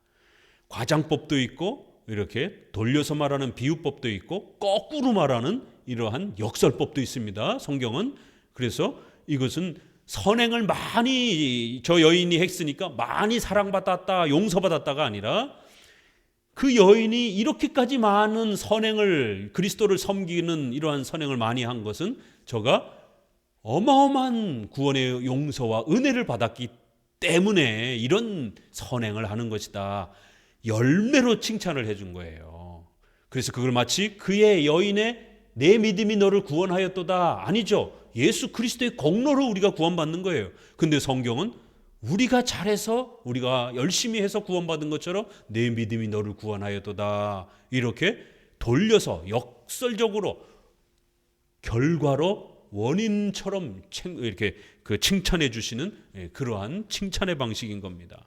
과장법도 있고 이렇게 돌려서 말하는 비유법도 있고 거꾸로 말하는 이러한 역설법도 있습니다, 성경은. 그래서 이것은 선행을 많이, 저 여인이 했으니까 많이 사랑받았다, 용서받았다가 아니라 그 여인이 이렇게까지 많은 선행을, 그리스도를 섬기는 이러한 선행을 많이 한 것은 저가 어마어마한 구원의 용서와 은혜를 받았기 때문에 이런 선행을 하는 것이다, 열매로 칭찬을 해준 거예요. 그래서 그걸 마치 그의 여인의 내 믿음이 너를 구원하였도다, 아니죠. 예수 그리스도의 공로로 우리가 구원받는 거예요. 근데 성경은 우리가 잘해서, 우리가 열심히 해서 구원받은 것처럼 내 믿음이 너를 구원하였도다, 이렇게 돌려서 역설적으로 결과로 원인처럼 이렇게 칭찬해 주시는 그러한 칭찬의 방식인 겁니다.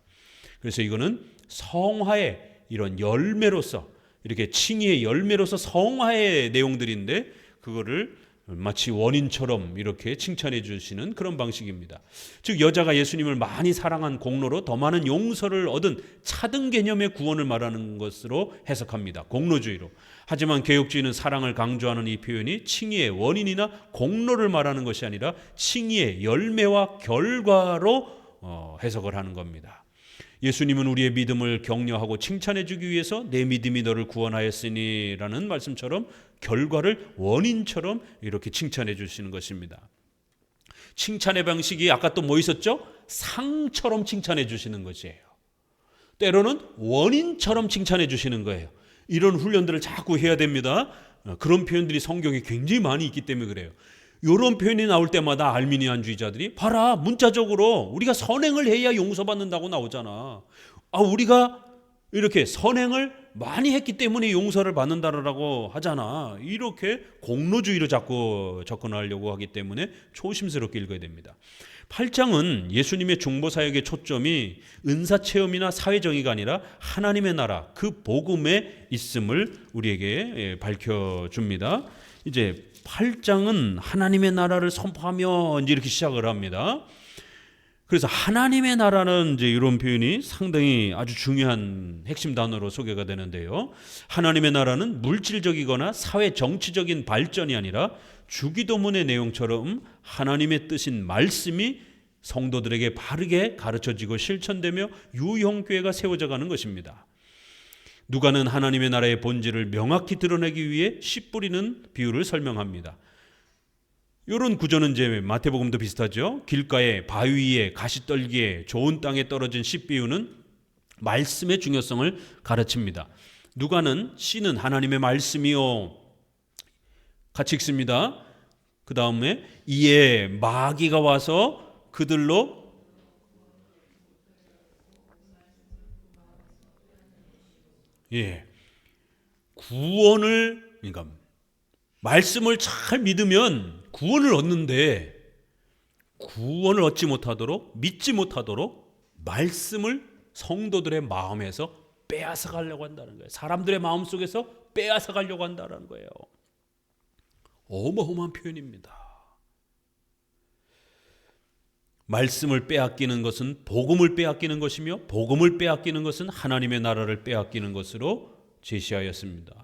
그래서 이거는 성화의 이런 열매로서, 이렇게 칭의의 열매로서 성화의 내용들인데 그거를 마치 원인처럼 이렇게 칭찬해 주시는 그런 방식입니다. 즉 여자가 예수님을 많이 사랑한 공로로 더 많은 용서를 얻은 차등 개념의 구원을 말하는 것으로 해석합니다, 공로주의로. 하지만 개혁주의는 사랑을 강조하는 이 표현이 칭의의 원인이나 공로를 말하는 것이 아니라 칭의의 열매와 결과로 해석을 하는 겁니다. 예수님은 우리의 믿음을 격려하고 칭찬해 주기 위해서 내 믿음이 너를 구원하였으니 라는 말씀처럼 결과를 원인처럼 이렇게 칭찬해 주시는 것입니다. 칭찬의 방식이 아까 또 뭐 있었죠? 상처럼 칭찬해 주시는 것이에요. 때로는 원인처럼 칭찬해 주시는 거예요. 이런 훈련들을 자꾸 해야 됩니다. 그런 표현들이 성경에 굉장히 많이 있기 때문에 그래요. 이런 표현이 나올 때마다 알미니안주의자들이 봐라, 문자적으로 우리가 선행을 해야 용서받는다고 나오잖아. 우리가 이렇게 선행을 많이 했기 때문에 용서를 받는다라고 하잖아. 이렇게 공로주의로 자꾸 접근하려고 하기 때문에 조심스럽게 읽어야 됩니다. 8장은 예수님의 중보사역의 초점이 은사체험이나 사회정의가 아니라 하나님의 나라, 그 복음에 있음을 우리에게 밝혀줍니다. 이제 8장은 하나님의 나라를 선포하며 이제 이렇게 시작을 합니다. 그래서 하나님의 나라는 이제 이런 표현이 상당히 아주 중요한 핵심 단어로 소개가 되는데요. 하나님의 나라는 물질적이거나 사회 정치적인 발전이 아니라 주기도문의 내용처럼 하나님의 뜻인 말씀이 성도들에게 바르게 가르쳐지고 실천되며 유형교회가 세워져 가는 것입니다. 누가는 하나님의 나라의 본질을 명확히 드러내기 위해 씨 뿌리는 비유를 설명합니다. 이런 구조는 이제 마태복음도 비슷하죠. 길가에, 바위 위에, 가시떨기에, 좋은 땅에 떨어진 씨 비유는 말씀의 중요성을 가르칩니다. 누가는 씨는 하나님의 말씀이요, 같이 읽습니다. 그 다음에 이에 마귀가 와서 그들로 그러니까 말씀을 잘 믿으면 구원을 얻는데, 구원을 얻지 못하도록, 믿지 못하도록 말씀을 성도들의 마음에서 빼앗아 가려고 한다는 거예요. 사람들의 마음 속에서 빼앗아 가려고 한다는 거예요. 어마어마한 표현입니다. 말씀을 빼앗기는 것은 복음을 빼앗기는 것이며, 복음을 빼앗기는 것은 하나님의 나라를 빼앗기는 것으로 제시하였습니다.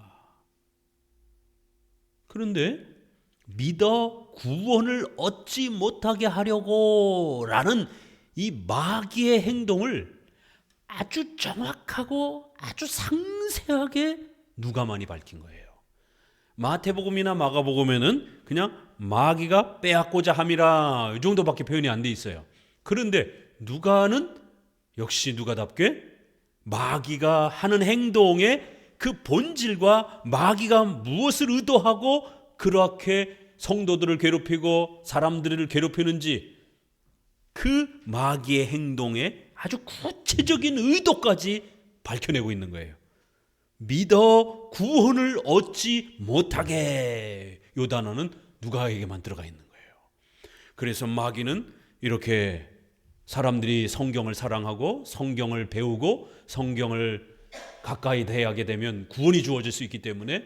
그런데 믿어 구원을 얻지 못하게 하려고 라는 이 마귀의 행동을 아주 정확하고 아주 상세하게 누가만이 밝힌 거예요. 마태복음이나 마가복음에는 그냥 마귀가 빼앗고자 함이라 이 정도밖에 표현이 안 돼 있어요. 그런데 누가는 역시 누가답게 마귀가 하는 행동의 그 본질과 마귀가 무엇을 의도하고 그렇게 성도들을 괴롭히고 사람들을 괴롭히는지 그 마귀의 행동의 아주 구체적인 의도까지 밝혀내고 있는 거예요. 믿어 구원을 얻지 못하게, 이 단어는 누가에게만 들어가 있는 거예요. 그래서 마귀는 이렇게 사람들이 성경을 사랑하고 성경을 배우고 성경을 가까이 대하게 되면 구원이 주어질 수 있기 때문에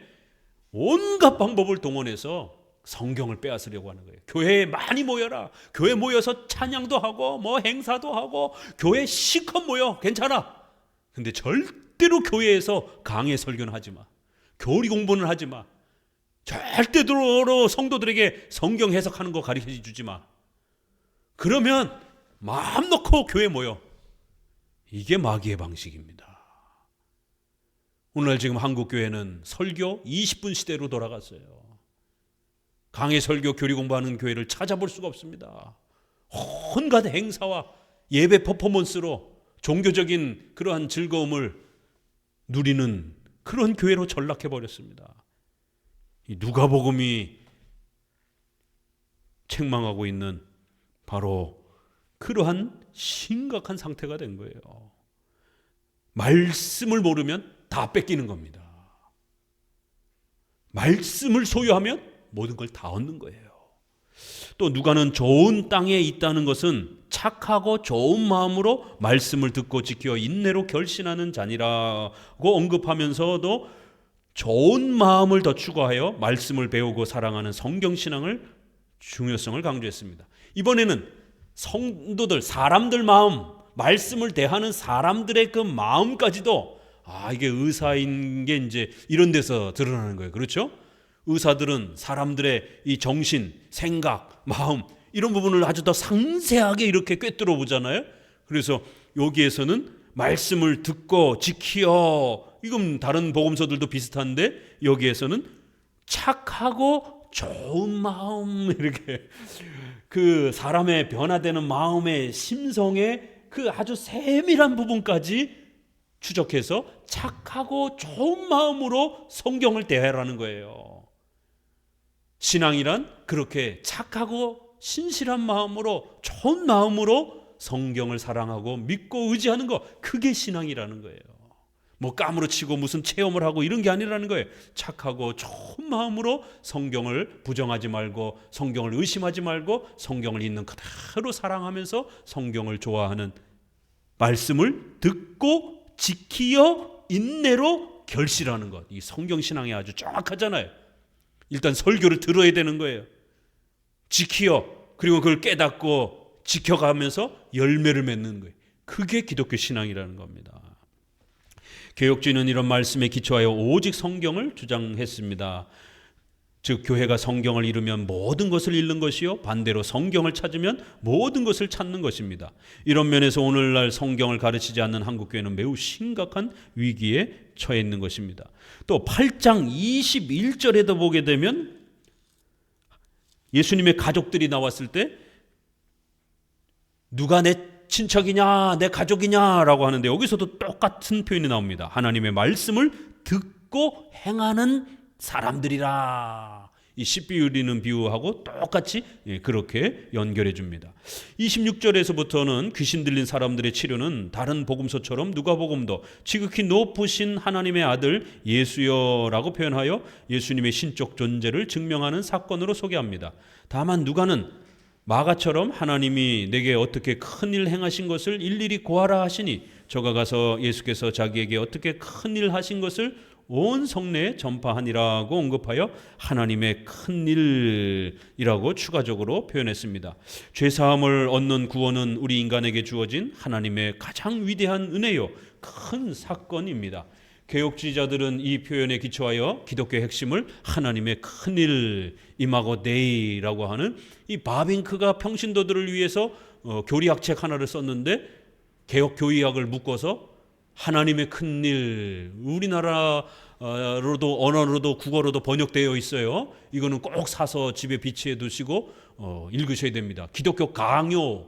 온갖 방법을 동원해서 성경을 빼앗으려고 하는 거예요. 교회에 많이 모여라. 교회 모여서 찬양도 하고 뭐 행사도 하고 교회 실컷 모여. 괜찮아. 근데 절대로 교회에서 강해 설교는 하지 마. 교리 공부는 하지 마. 절대로 성도들에게 성경 해석하는 거 가르쳐 주지 마. 그러면 마음 놓고 교회 모여. 이게 마귀의 방식입니다. 오늘날 지금 한국교회는 설교 20분 시대로 돌아갔어요. 강해 설교 교리 공부하는 교회를 찾아볼 수가 없습니다. 온갖 행사와 예배 퍼포먼스로 종교적인 그러한 즐거움을 누리는 그런 교회로 전락해버렸습니다. 이 누가복음이 책망하고 있는 바로 그러한 심각한 상태가 된 거예요. 말씀을 모르면 다 뺏기는 겁니다. 말씀을 소유하면 모든 걸 다 얻는 거예요. 또 누가는 좋은 땅에 있다는 것은 착하고 좋은 마음으로 말씀을 듣고 지켜 인내로 결신하는 자니라고 언급하면서도 좋은 마음을 더 추가하여 말씀을 배우고 사랑하는 성경신앙을 중요성을 강조했습니다. 이번에는 성도들, 사람들 마음, 말씀을 대하는 사람들의 그 마음까지도 이게 의사인 게 이제 이런 데서 드러나는 거예요. 그렇죠? 의사들은 사람들의 이 정신, 생각, 마음 이런 부분을 아주 더 상세하게 이렇게 꿰뚫어 보잖아요. 그래서 여기에서는 말씀을 듣고 지키어, 이건 다른 복음서들도 비슷한데 여기에서는 착하고 좋은 마음, 이렇게 그 사람의 변화되는 마음의 심성의 그 아주 세밀한 부분까지 추적해서 착하고 좋은 마음으로 성경을 대하라는 거예요. 신앙이란 그렇게 착하고 신실한 마음으로, 좋은 마음으로 성경을 사랑하고 믿고 의지하는 거, 그게 신앙이라는 거예요. 뭐 까무러치고 무슨 체험을 하고 이런 게 아니라는 거예요. 착하고 좋은 마음으로 성경을 부정하지 말고 성경을 의심하지 말고 성경을 있는 그대로 사랑하면서 성경을 좋아하는, 말씀을 듣고 지키어 인내로 결실하는 것. 이 성경신앙이 아주 정확하잖아요. 일단 설교를 들어야 되는 거예요. 지키어, 그리고 그걸 깨닫고 지켜가면서 열매를 맺는 거예요. 그게 기독교 신앙이라는 겁니다. 개혁주의는 이런 말씀에 기초하여 오직 성경을 주장했습니다. 즉 교회가 성경을 잃으면 모든 것을 잃는 것이요, 반대로 성경을 찾으면 모든 것을 찾는 것입니다. 이런 면에서 오늘날 성경을 가르치지 않는 한국교회는 매우 심각한 위기에 처해 있는 것입니다. 또 8장 21절에도 보게 되면 예수님의 가족들이 나왔을 때 누가 내 친척이냐 내 가족이냐라고 하는데 여기서도 똑같은 표현이 나옵니다. 하나님의 말씀을 듣고 행하는 사람들이라. 이 씨 비우리는 비유하고 똑같이 그렇게 연결해 줍니다. 26절에서부터는 귀신 들린 사람들의 치료는 다른 복음서처럼 누가복음도 지극히 높으신 하나님의 아들 예수여라고 표현하여 예수님의 신적 존재를 증명하는 사건으로 소개합니다. 다만 누가는 마가처럼 하나님이 내게 어떻게 큰일 행하신 것을 일일이 고하라 하시니 저가 가서 예수께서 자기에게 어떻게 큰일 하신 것을 온 성내에 전파하니라고 언급하여 하나님의 큰일이라고 추가적으로 표현했습니다. 죄사함을 얻는 구원은 우리 인간에게 주어진 하나님의 가장 위대한 은혜요 큰 사건입니다. 개혁주의자들은 이 표현에 기초하여 기독교의 핵심을 하나님의 큰일 이마고데이라고 하는 이 바빙크가 평신도들을 위해서 교리학책 하나를 썼는데 개혁교의학을 묶어서 하나님의 큰일, 우리나라로도 언어로도 국어로도 번역되어 있어요. 이거는 꼭 사서 집에 비치해 두시고 읽으셔야 됩니다. 기독교 강요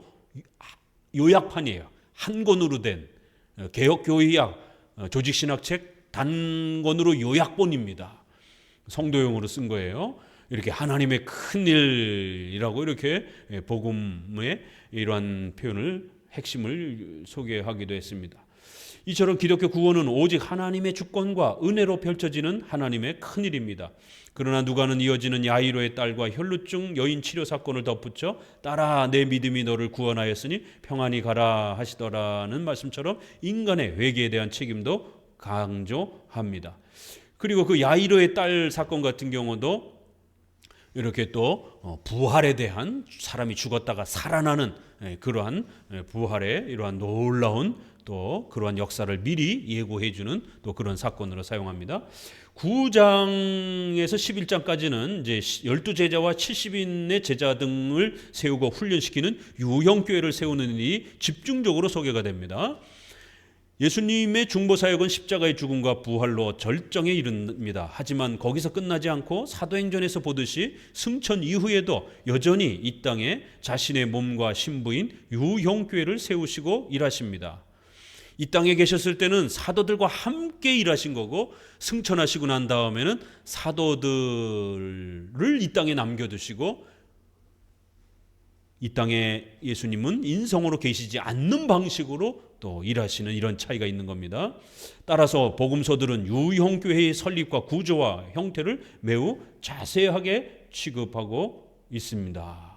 요약판이에요. 한 권으로 된 개혁교의학 조직신학책 단권으로 요약본입니다. 성도용으로 쓴 거예요. 이렇게 하나님의 큰일이라고 이렇게 복음의 이러한 표현을 핵심을 소개하기도 했습니다. 이처럼 기독교 구원은 오직 하나님의 주권과 은혜로 펼쳐지는 하나님의 큰일입니다. 그러나 누가는 이어지는 야이로의 딸과 혈루증 여인 치료 사건을 덧붙여 따라 내 믿음이 너를 구원하였으니 평안히 가라 하시더라는 말씀처럼 인간의 회개에 대한 책임도 강조합니다. 그리고 그 야이로의 딸 사건 같은 경우도 이렇게 또 부활에 대한 사람이 죽었다가 살아나는 그러한 부활의 이러한 놀라운 또 그러한 역사를 미리 예고해 주는 또 그런 사건으로 사용합니다. 9장에서 11장까지는 이제 12제자와 70인의 제자 등을 세우고 훈련시키는 유형교회를 세우는 일이 집중적으로 소개가 됩니다. 예수님의 중보사역은 십자가의 죽음과 부활로 절정에 이릅니다. 하지만 거기서 끝나지 않고 사도행전에서 보듯이 승천 이후에도 여전히 이 땅에 자신의 몸과 신부인 유형교회를 세우시고 일하십니다. 이 땅에 계셨을 때는 사도들과 함께 일하신 거고 승천하시고 난 다음에는 사도들을 이 땅에 남겨두시고 이 땅에 예수님은 인성으로 계시지 않는 방식으로 또 일하시는 이런 차이가 있는 겁니다. 따라서 복음서들은 유형교회의 설립과 구조와 형태를 매우 자세하게 취급하고 있습니다.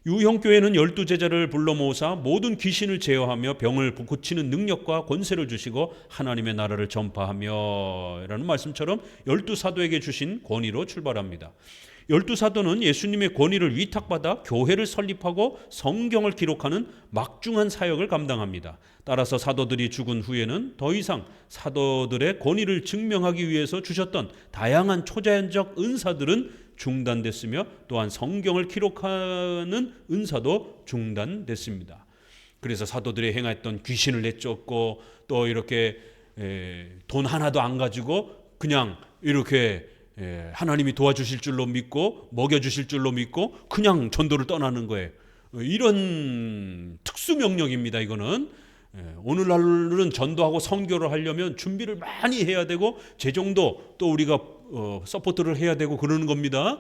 유형교회는 12제자를 불러 모으사 모든 귀신을 제어하며 병을 고치는 능력과 권세를 주시고 하나님의 나라를 전파하며 라는 말씀처럼 12사도에게 주신 권위로 출발합니다. 12사도는 예수님의 권위를 위탁받아 교회를 설립하고 성경을 기록하는 막중한 사역을 감당합니다. 따라서 사도들이 죽은 후에는 더 이상 사도들의 권위를 증명하기 위해서 주셨던 다양한 초자연적 은사들은 중단됐으며 또한 성경을 기록하는 은사도 중단됐습니다. 그래서 사도들이 행했던 귀신을 내쫓고 또 이렇게 돈 하나도 안 가지고 그냥 이렇게 하나님이 도와주실 줄로 믿고 먹여주실 줄로 믿고 그냥 전도를 떠나는 거예요. 이런 특수명령입니다. 이거는 오늘날은 전도하고 선교를 하려면 준비를 많이 해야 되고 재정도 또 우리가 서포트를 해야 되고 그러는 겁니다.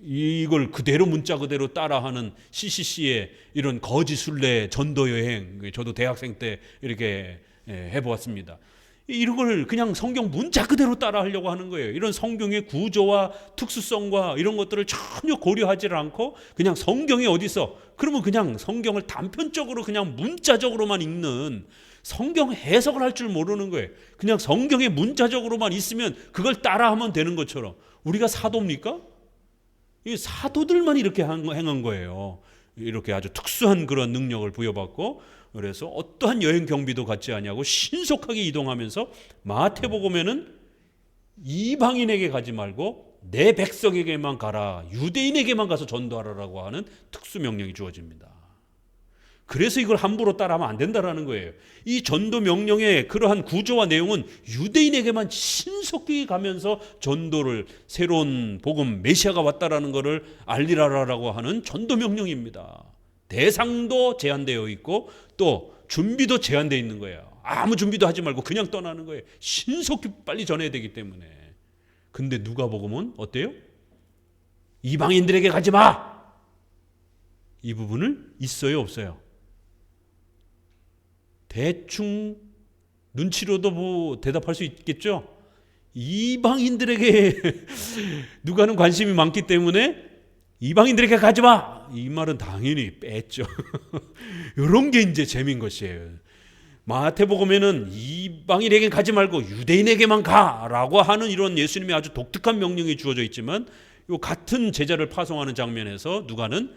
이걸 그대로 문자 그대로 따라하는 CCC의 이런 거짓 순례 전도 여행, 저도 대학생 때 이렇게 해보았습니다. 이런 걸 그냥 성경 문자 그대로 따라하려고 하는 거예요. 이런 성경의 구조와 특수성과 이런 것들을 전혀 고려하지 않고 그냥 성경이 어디 있어? 그러면 그냥 성경을 단편적으로 그냥 문자적으로만 읽는 성경 해석을 할 줄 모르는 거예요. 그냥 성경에 문자적으로만 있으면 그걸 따라하면 되는 것처럼. 우리가 사도입니까? 이 사도들만 이렇게 행한 거예요. 이렇게 아주 특수한 그런 능력을 부여받고 그래서 어떠한 여행 경비도 갖지 않냐고 신속하게 이동하면서 마태복음에는 이방인에게 가지 말고 내 백성에게만 가라, 유대인에게만 가서 전도하라라고 하는 특수 명령이 주어집니다. 그래서 이걸 함부로 따라하면 안 된다라는 거예요. 이 전도 명령의 그러한 구조와 내용은 유대인에게만 신속히 가면서 전도를 새로운 복음 메시아가 왔다라는 것을 알리라라고 하는 전도 명령입니다. 대상도 제한되어 있고 또 준비도 제한되어 있는 거예요. 아무 준비도 하지 말고 그냥 떠나는 거예요. 신속히 빨리 전해야 되기 때문에. 근데 누가복음은 어때요? 이방인들에게 가지 마. 이 부분을 있어요, 없어요? 대충 눈치로도 뭐 대답할 수 있겠죠? 이방인들에게 누가는 관심이 많기 때문에 이방인들에게 가지 마. 이 말은 당연히 뺐죠. 이런 게 이제 재미인 것이에요. 마태복음에는 이방인에게 가지 말고 유대인에게만 가라고 하는 이런 예수님의 아주 독특한 명령이 주어져 있지만 이 같은 제자를 파송하는 장면에서 누가는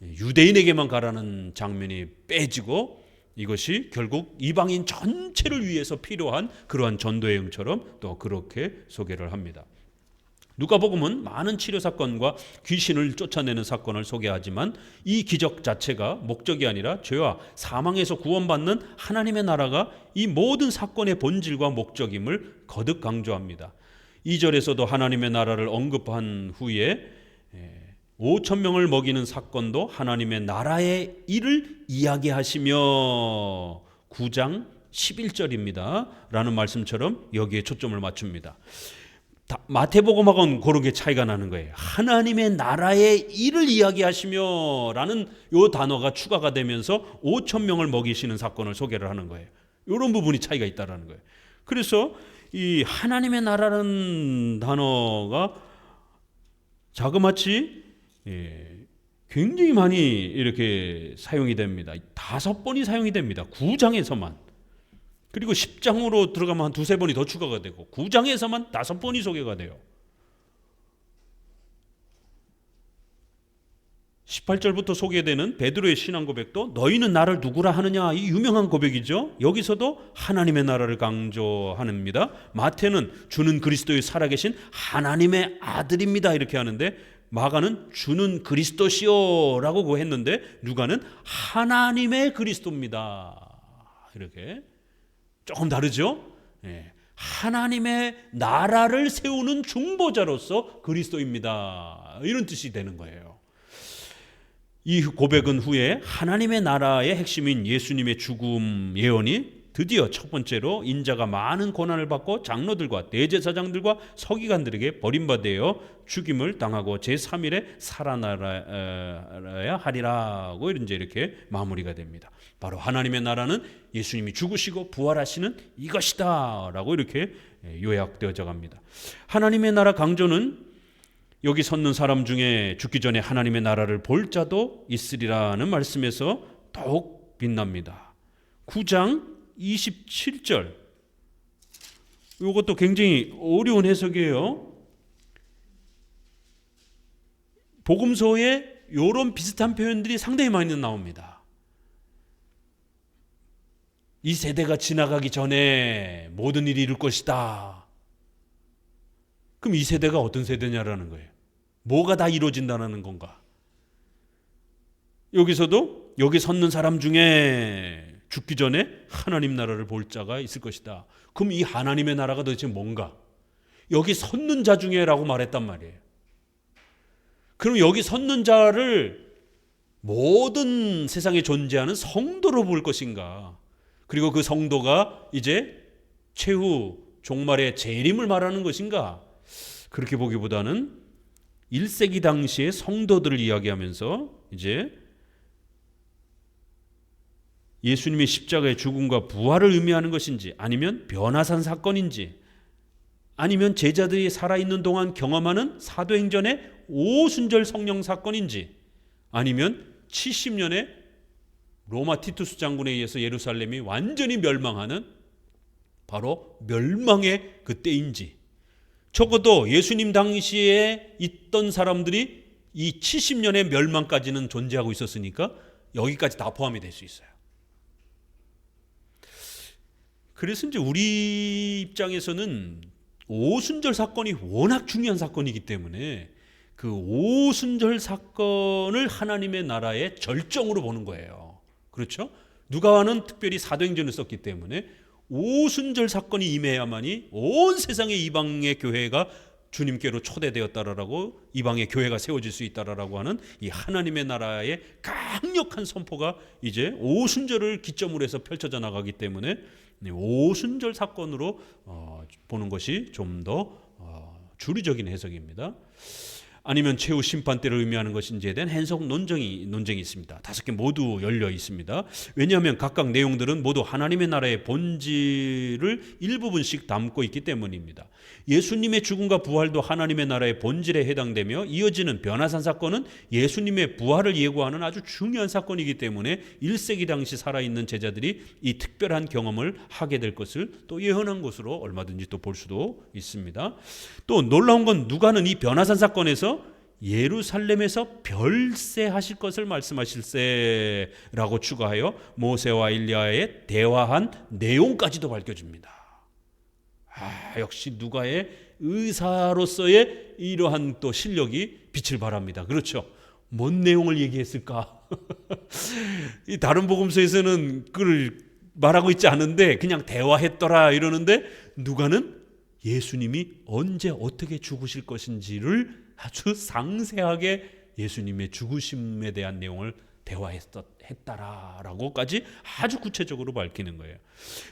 유대인에게만 가라는 장면이 빼지고 이것이 결국 이방인 전체를 위해서 필요한 그러한 전도의 영처럼 또 그렇게 소개를 합니다. 누가복음은 많은 치료 사건과 귀신을 쫓아내는 사건을 소개하지만 이 기적 자체가 목적이 아니라 죄와 사망에서 구원받는 하나님의 나라가 이 모든 사건의 본질과 목적임을 거듭 강조합니다. 2절에서도 하나님의 나라를 언급한 후에 5천 명을 먹이는 사건도 하나님의 나라의 일을 이야기하시며 9장 11절입니다. 라는 말씀처럼 여기에 초점을 맞춥니다. 마태복음하고는 그런 게 차이가 나는 거예요. 하나님의 나라의 일을 이야기하시며 라는 이 단어가 추가가 되면서 5천 명을 먹이시는 사건을 소개를 하는 거예요. 이런 부분이 차이가 있다는 거예요. 그래서 이 하나님의 나라는 단어가 자그마치 굉장히 많이 이렇게 사용이 됩니다. 5번이 사용이 됩니다. 9장에서만. 그리고 10장으로 들어가면 한 2-3번이 더 추가가 되고 9장에서만 5번이 소개가 돼요. 18절부터 소개되는 베드로의 신앙 고백도 너희는 나를 누구라 하느냐, 이 유명한 고백이죠. 여기서도 하나님의 나라를 강조합니다. 마태는 주는 그리스도의 살아계신 하나님의 아들입니다 이렇게 하는데 마가는 주는 그리스도시오라고 했는데 누가는 하나님의 그리스도입니다 이렇게 조금 다르죠. 하나님의 나라를 세우는 중보자로서 그리스도입니다 이런 뜻이 되는 거예요. 이 고백은 후에 하나님의 나라의 핵심인 예수님의 죽음 예언이 드디어 첫 번째로 인자가 많은 고난을 받고 장로들과 대제사장들과 서기관들에게 버림받아 죽임을 당하고 제3일에 살아나야 하리라고 이렇게 마무리가 됩니다. 바로 하나님의 나라는 예수님이 죽으시고 부활하시는 이것이다 라고 이렇게 요약되어져 갑니다. 하나님의 나라 강조는 여기 섰는 사람 중에 죽기 전에 하나님의 나라를 볼 자도 있으리라는 말씀에서 더욱 빛납니다. 9장 27절 이것도 굉장히 어려운 해석이에요. 복음서에 이런 비슷한 표현들이 상당히 많이 나옵니다. 이 세대가 지나가기 전에 모든 일이 이룰 것이다. 그럼 이 세대가 어떤 세대냐라는 거예요. 뭐가 다 이루어진다는 건가? 여기서도 여기 섰는 사람 중에 죽기 전에 하나님 나라를 볼 자가 있을 것이다. 그럼 이 하나님의 나라가 도대체 뭔가? 여기 섰는 자 중에라고 말했단 말이에요. 그럼 여기 섰는 자를 모든 세상에 존재하는 성도로 볼 것인가? 그리고 그 성도가 이제 최후 종말의 재림을 말하는 것인가? 그렇게 보기보다는 1세기 당시의 성도들을 이야기하면서 이제 예수님의 십자가의 죽음과 부활을 의미하는 것인지 아니면 변화산 사건인지 아니면 제자들이 살아있는 동안 경험하는 사도행전의 오순절 성령 사건인지 아니면 70년에 로마 티투스 장군에 의해서 예루살렘이 완전히 멸망하는 바로 멸망의 그때인지 적어도 예수님 당시에 있던 사람들이 이 70년의 멸망까지는 존재하고 있었으니까 여기까지 다 포함이 될 수 있어요. 그래서 이제 우리 입장에서는 오순절 사건이 워낙 중요한 사건이기 때문에 그 오순절 사건을 하나님의 나라의 절정으로 보는 거예요. 그렇죠? 누가와는 특별히 사도행전을 썼기 때문에 오순절 사건이 임해야만이 온 세상의 이방의 교회가 주님께로 초대되었다라고 이방의 교회가 세워질 수 있다라고 하는 이 하나님의 나라의 강력한 선포가 이제 오순절을 기점으로 해서 펼쳐져 나가기 때문에 오순절 사건으로 보는 것이 좀 더 주류적인 해석입니다. 아니면 최후 심판 때를 의미하는 것인지에 대한 해석 논쟁이 있습니다. 5개 모두 열려 있습니다. 왜냐하면 각각 내용들은 모두 하나님의 나라의 본질을 일부분씩 담고 있기 때문입니다. 예수님의 죽음과 부활도 하나님의 나라의 본질에 해당되며 이어지는 변화산 사건은 예수님의 부활을 예고하는 아주 중요한 사건이기 때문에 1세기 당시 살아있는 제자들이 이 특별한 경험을 하게 될 것을 또 예언한 것으로 얼마든지 또 볼 수도 있습니다. 또 놀라운 건 누가는 이 변화산 사건에서 예루살렘에서 별세하실 것을 말씀하실세라고 추가하여 모세와 일리야의 대화한 내용까지도 밝혀줍니다. 역시 누가의 의사로서의 이러한 또 실력이 빛을 발합니다. 그렇죠? 뭔 내용을 얘기했을까? 이 다른 복음서에서는 그걸 말하고 있지 않은데 그냥 대화했더라 이러는데 누가는 예수님이 언제 어떻게 죽으실 것인지를 아주 상세하게 예수님의 죽으심에 대한 내용을 대화했다라고까지 아주 구체적으로 밝히는 거예요.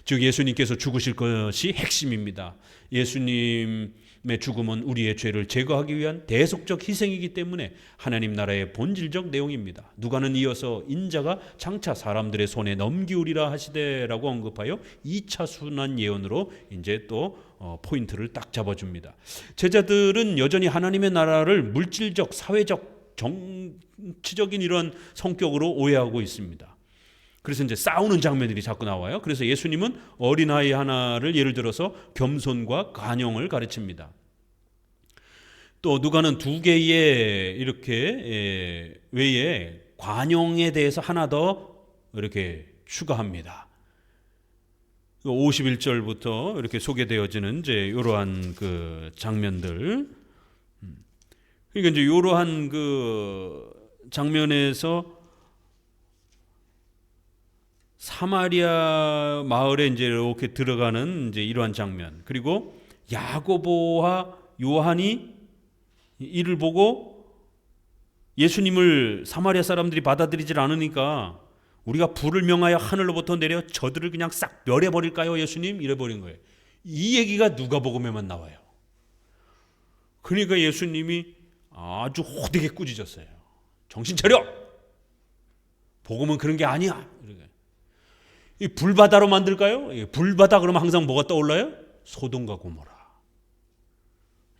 즉 예수님께서 죽으실 것이 핵심입니다. 예수님의 죽음은 우리의 죄를 제거하기 위한 대속적 희생이기 때문에 하나님 나라의 본질적 내용입니다. 누가는 이어서 인자가 장차 사람들의 손에 넘기우리라 하시되라고 언급하여 2차 순환 예언으로 이제 또 포인트를 딱 잡아줍니다. 제자들은 여전히 하나님의 나라를 물질적, 사회적, 정치적인 이런 성격으로 오해하고 있습니다. 그래서 이제 싸우는 장면들이 자꾸 나와요. 그래서 예수님은 어린아이 하나를 예를 들어서 겸손과 간용을 가르칩니다. 또 누가는 2개의 이렇게 외에 관용에 대해서 하나 더 이렇게 추가합니다. 51절부터 이렇게 소개되어지는 이제 이러한 그 장면들. 그러니까 이제 이러한 그 장면에서 사마리아 마을에 이제 이렇게 들어가는 이제 이러한 장면. 그리고 야고보와 요한이 이를 보고 예수님을 사마리아 사람들이 받아들이질 않으니까 우리가 불을 명하여 하늘로부터 내려 저들을 그냥 싹 멸해버릴까요 예수님? 이래버린 거예요. 이 얘기가 누가복음에만 나와요. 그러니까 예수님이 아주 호되게 꾸짖었어요. 정신 차려! 복음은 그런 게 아니야. 이 불바다로 만들까요? 불바다 그러면 항상 뭐가 떠올라요? 소돔과 고모라.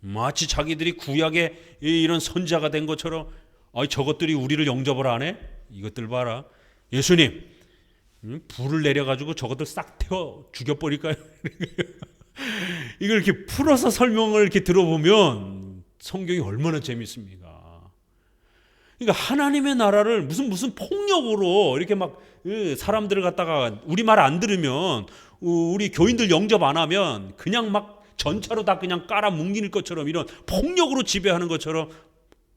마치 자기들이 구약의 이런 선지자가 된 것처럼 저것들이 우리를 영접을 안 해? 이것들 봐라. 예수님, 불을 내려가지고 저것들 싹 태워 죽여버릴까요? 이걸 이렇게 풀어서 설명을 이렇게 들어보면 성경이 얼마나 재밌습니까? 그러니까 하나님의 나라를 무슨 폭력으로 이렇게 막 사람들을 갖다가 우리 말 안 들으면 우리 교인들 영접 안 하면 그냥 막 전차로 다 그냥 깔아 뭉길 것처럼 이런 폭력으로 지배하는 것처럼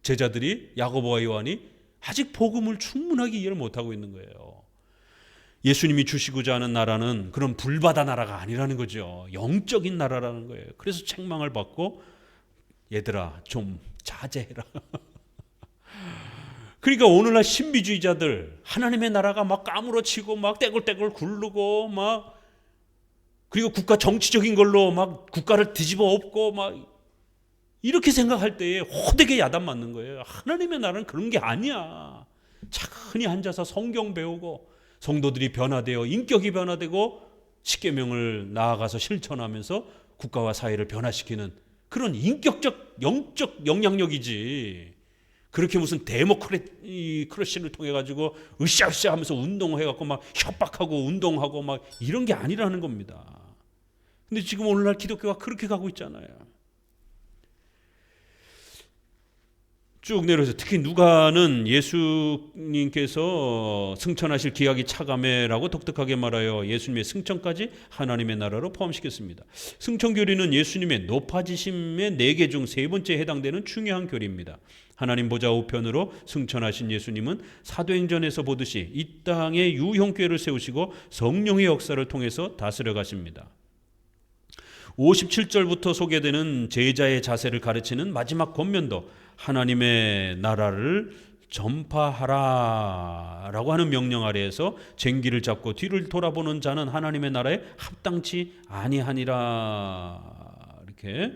제자들이 야고보와 요한이 아직 복음을 충분하게 이해를 못하고 있는 거예요. 예수님이 주시고자 하는 나라는 그런 불바다 나라가 아니라는 거죠. 영적인 나라라는 거예요. 그래서 책망을 받고 얘들아 좀 자제해라. 그러니까 오늘날 신비주의자들 하나님의 나라가 막 까무러치고 막 떼굴떼굴 굴르고 막 그리고 국가 정치적인 걸로 막 국가를 뒤집어 엎고 막 이렇게 생각할 때에 호되게 야단 맞는 거예요. 하나님의 나라는 그런 게 아니야. 차분히 앉아서 성경 배우고 성도들이 변화되어 인격이 변화되고 십계명을 나아가서 실천하면서 국가와 사회를 변화시키는 그런 인격적 영적 영향력이지. 그렇게 무슨 데모크래시를 통해 가지고 으쌰으쌰 하면서 운동해 갖고 막 협박하고 운동하고 막 이런 게 아니라는 겁니다. 근데 지금 오늘날 기독교가 그렇게 가고 있잖아요. 쭉 내려서 특히 누가는 예수님께서 승천하실 기약이 차감해라고 독특하게 말하여 예수님의 승천까지 하나님의 나라로 포함시켰습니다. 승천교리는 예수님의 높아지심의 4개 중 3번째에 해당되는 중요한 교리입니다. 하나님 보좌 우편으로 승천하신 예수님은 사도행전에서 보듯이 이 땅에 유형교회를 세우시고 성령의 역사를 통해서 다스려 가십니다. 57절부터 소개되는 제자의 자세를 가르치는 마지막 권면도 하나님의 나라를 전파하라라고 하는 명령 아래에서 쟁기를 잡고 뒤를 돌아보는 자는 하나님의 나라에 합당치 아니하니라 이렇게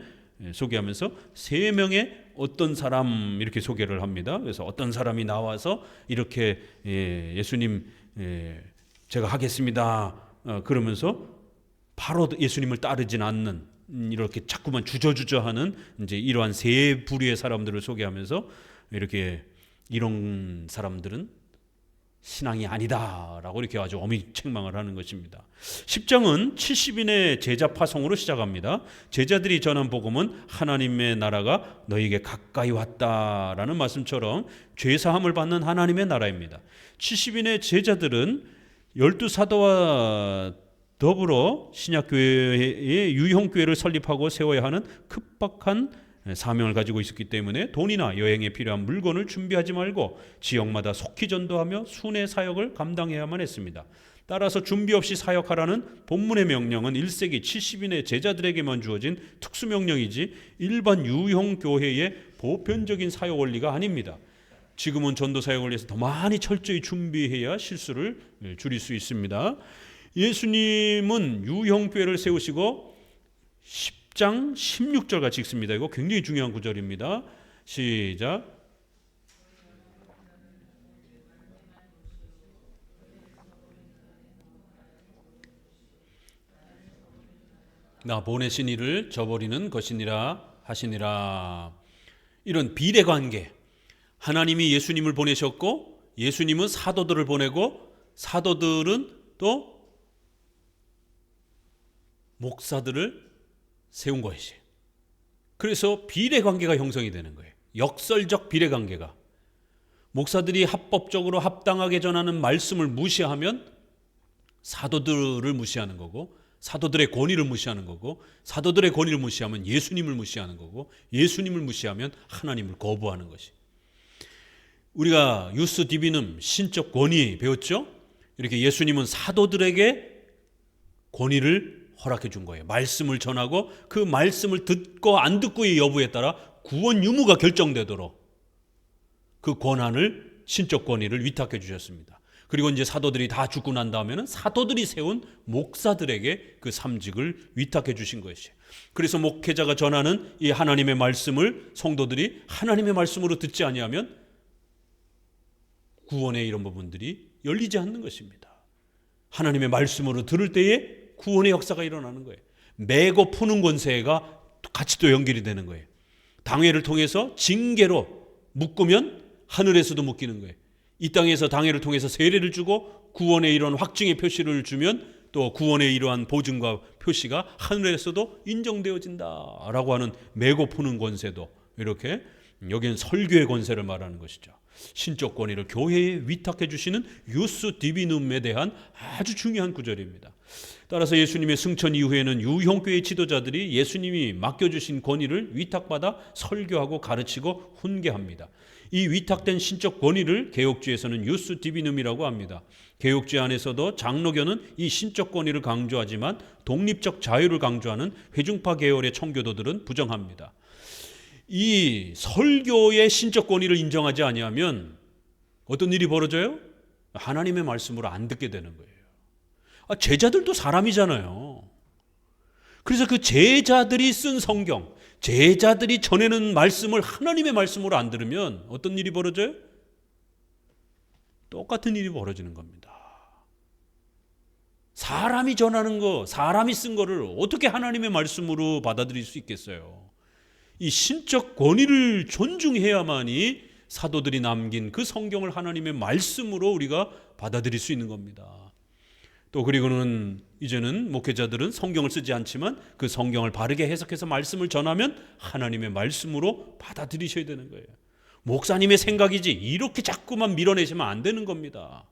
소개하면서 3명의 어떤 사람 이렇게 소개를 합니다. 그래서 어떤 사람이 나와서 이렇게 예수님 제가 하겠습니다. 그러면서 바로 예수님을 따르진 않는 이렇게 자꾸만 주저주저하는 이제 이러한 세 부류의 사람들을 소개하면서 이렇게 이런 사람들은 신앙이 아니다라고 이렇게 아주 엄히 책망을 하는 것입니다. 10장은 70인의 제자 파송으로 시작합니다. 제자들이 전한 복음은 하나님의 나라가 너에게 가까이 왔다라는 말씀처럼 죄사함을 받는 하나님의 나라입니다. 70인의 제자들은 12사도와 더불어 신약교회의 유형교회를 설립하고 세워야 하는 급박한 사명을 가지고 있었기 때문에 돈이나 여행에 필요한 물건을 준비하지 말고 지역마다 속히 전도하며 순회 사역을 감당해야만 했습니다. 따라서 준비 없이 사역하라는 본문의 명령은 1세기 70인의 제자들에게만 주어진 특수명령이지 일반 유형교회의 보편적인 사역 원리가 아닙니다. 지금은 전도 사역을 위해서 더 많이 철저히 준비해야 실수를 줄일 수 있습니다. 예수님은 유형교회를 세우시고 10장 16절 같이 읽습니다. 이거 굉장히 중요한 구절입니다. 시작. 나 보내신 이를 저버리는 것이니라 하시니라. 이런 비례관계, 하나님이 예수님을 보내셨고 예수님은 사도들을 보내고 사도들은 또 목사들을 세운 것이지. 그래서 비례관계가 형성이 되는 거예요. 역설적 비례관계가. 목사들이 합법적으로 합당하게 전하는 말씀을 무시하면 사도들을 무시하는 거고, 사도들의 권위를 무시하는 거고, 사도들의 권위를 무시하면 예수님을 무시하는 거고, 예수님을 무시하면 하나님을 거부하는 것이. 우리가 유스 디비눔 신적 권위 배웠죠? 이렇게 예수님은 사도들에게 권위를 허락해 준 거예요. 말씀을 전하고 그 말씀을 듣고 안 듣고의 여부에 따라 구원 유무가 결정되도록 그 권한을, 신적 권위를 위탁해 주셨습니다. 그리고 이제 사도들이 다 죽고 난 다음에는 사도들이 세운 목사들에게 그 삼직을 위탁해 주신 것이에요. 그래서 목회자가 전하는 이 하나님의 말씀을 성도들이 하나님의 말씀으로 듣지 아니하면 구원의 이런 부분들이 열리지 않는 것입니다. 하나님의 말씀으로 들을 때에 구원의 역사가 일어나는 거예요. 매고 푸는 권세가 같이 또 연결이 되는 거예요. 당회를 통해서 징계로 묶으면 하늘에서도 묶이는 거예요. 이 땅에서 당회를 통해서 세례를 주고 구원의 이런 확증의 표시를 주면 또 구원의 이러한 보증과 표시가 하늘에서도 인정되어진다라고 하는 매고 푸는 권세도 이렇게, 여기는 설교의 권세를 말하는 것이죠. 신적 권위를 교회에 위탁해 주시는 유스 디비눔에 대한 아주 중요한 구절입니다. 따라서 예수님의 승천 이후에는 유형교회 지도자들이 예수님이 맡겨주신 권위를 위탁받아 설교하고 가르치고 훈계합니다. 이 위탁된 신적 권위를 개혁주에서는 유스 디비눔이라고 합니다. 개혁주 안에서도 장로교는 이 신적 권위를 강조하지만 독립적 자유를 강조하는 회중파 계열의 청교도들은 부정합니다. 이 설교의 신적 권위를 인정하지 아니하면 어떤 일이 벌어져요? 하나님의 말씀으로 안 듣게 되는 거예요. 제자들도 사람이잖아요. 그래서 그 제자들이 쓴 성경, 제자들이 전해는 말씀을 하나님의 말씀으로 안 들으면 어떤 일이 벌어져요? 똑같은 일이 벌어지는 겁니다. 사람이 전하는 거, 사람이 쓴 거를 어떻게 하나님의 말씀으로 받아들일 수 있겠어요? 이 신적 권위를 존중해야만이 사도들이 남긴 그 성경을 하나님의 말씀으로 우리가 받아들일 수 있는 겁니다. 또 그리고는 이제는 목회자들은 성경을 쓰지 않지만 그 성경을 바르게 해석해서 말씀을 전하면 하나님의 말씀으로 받아들이셔야 되는 거예요. 목사님의 생각이지 이렇게 자꾸만 밀어내시면 안 되는 겁니다.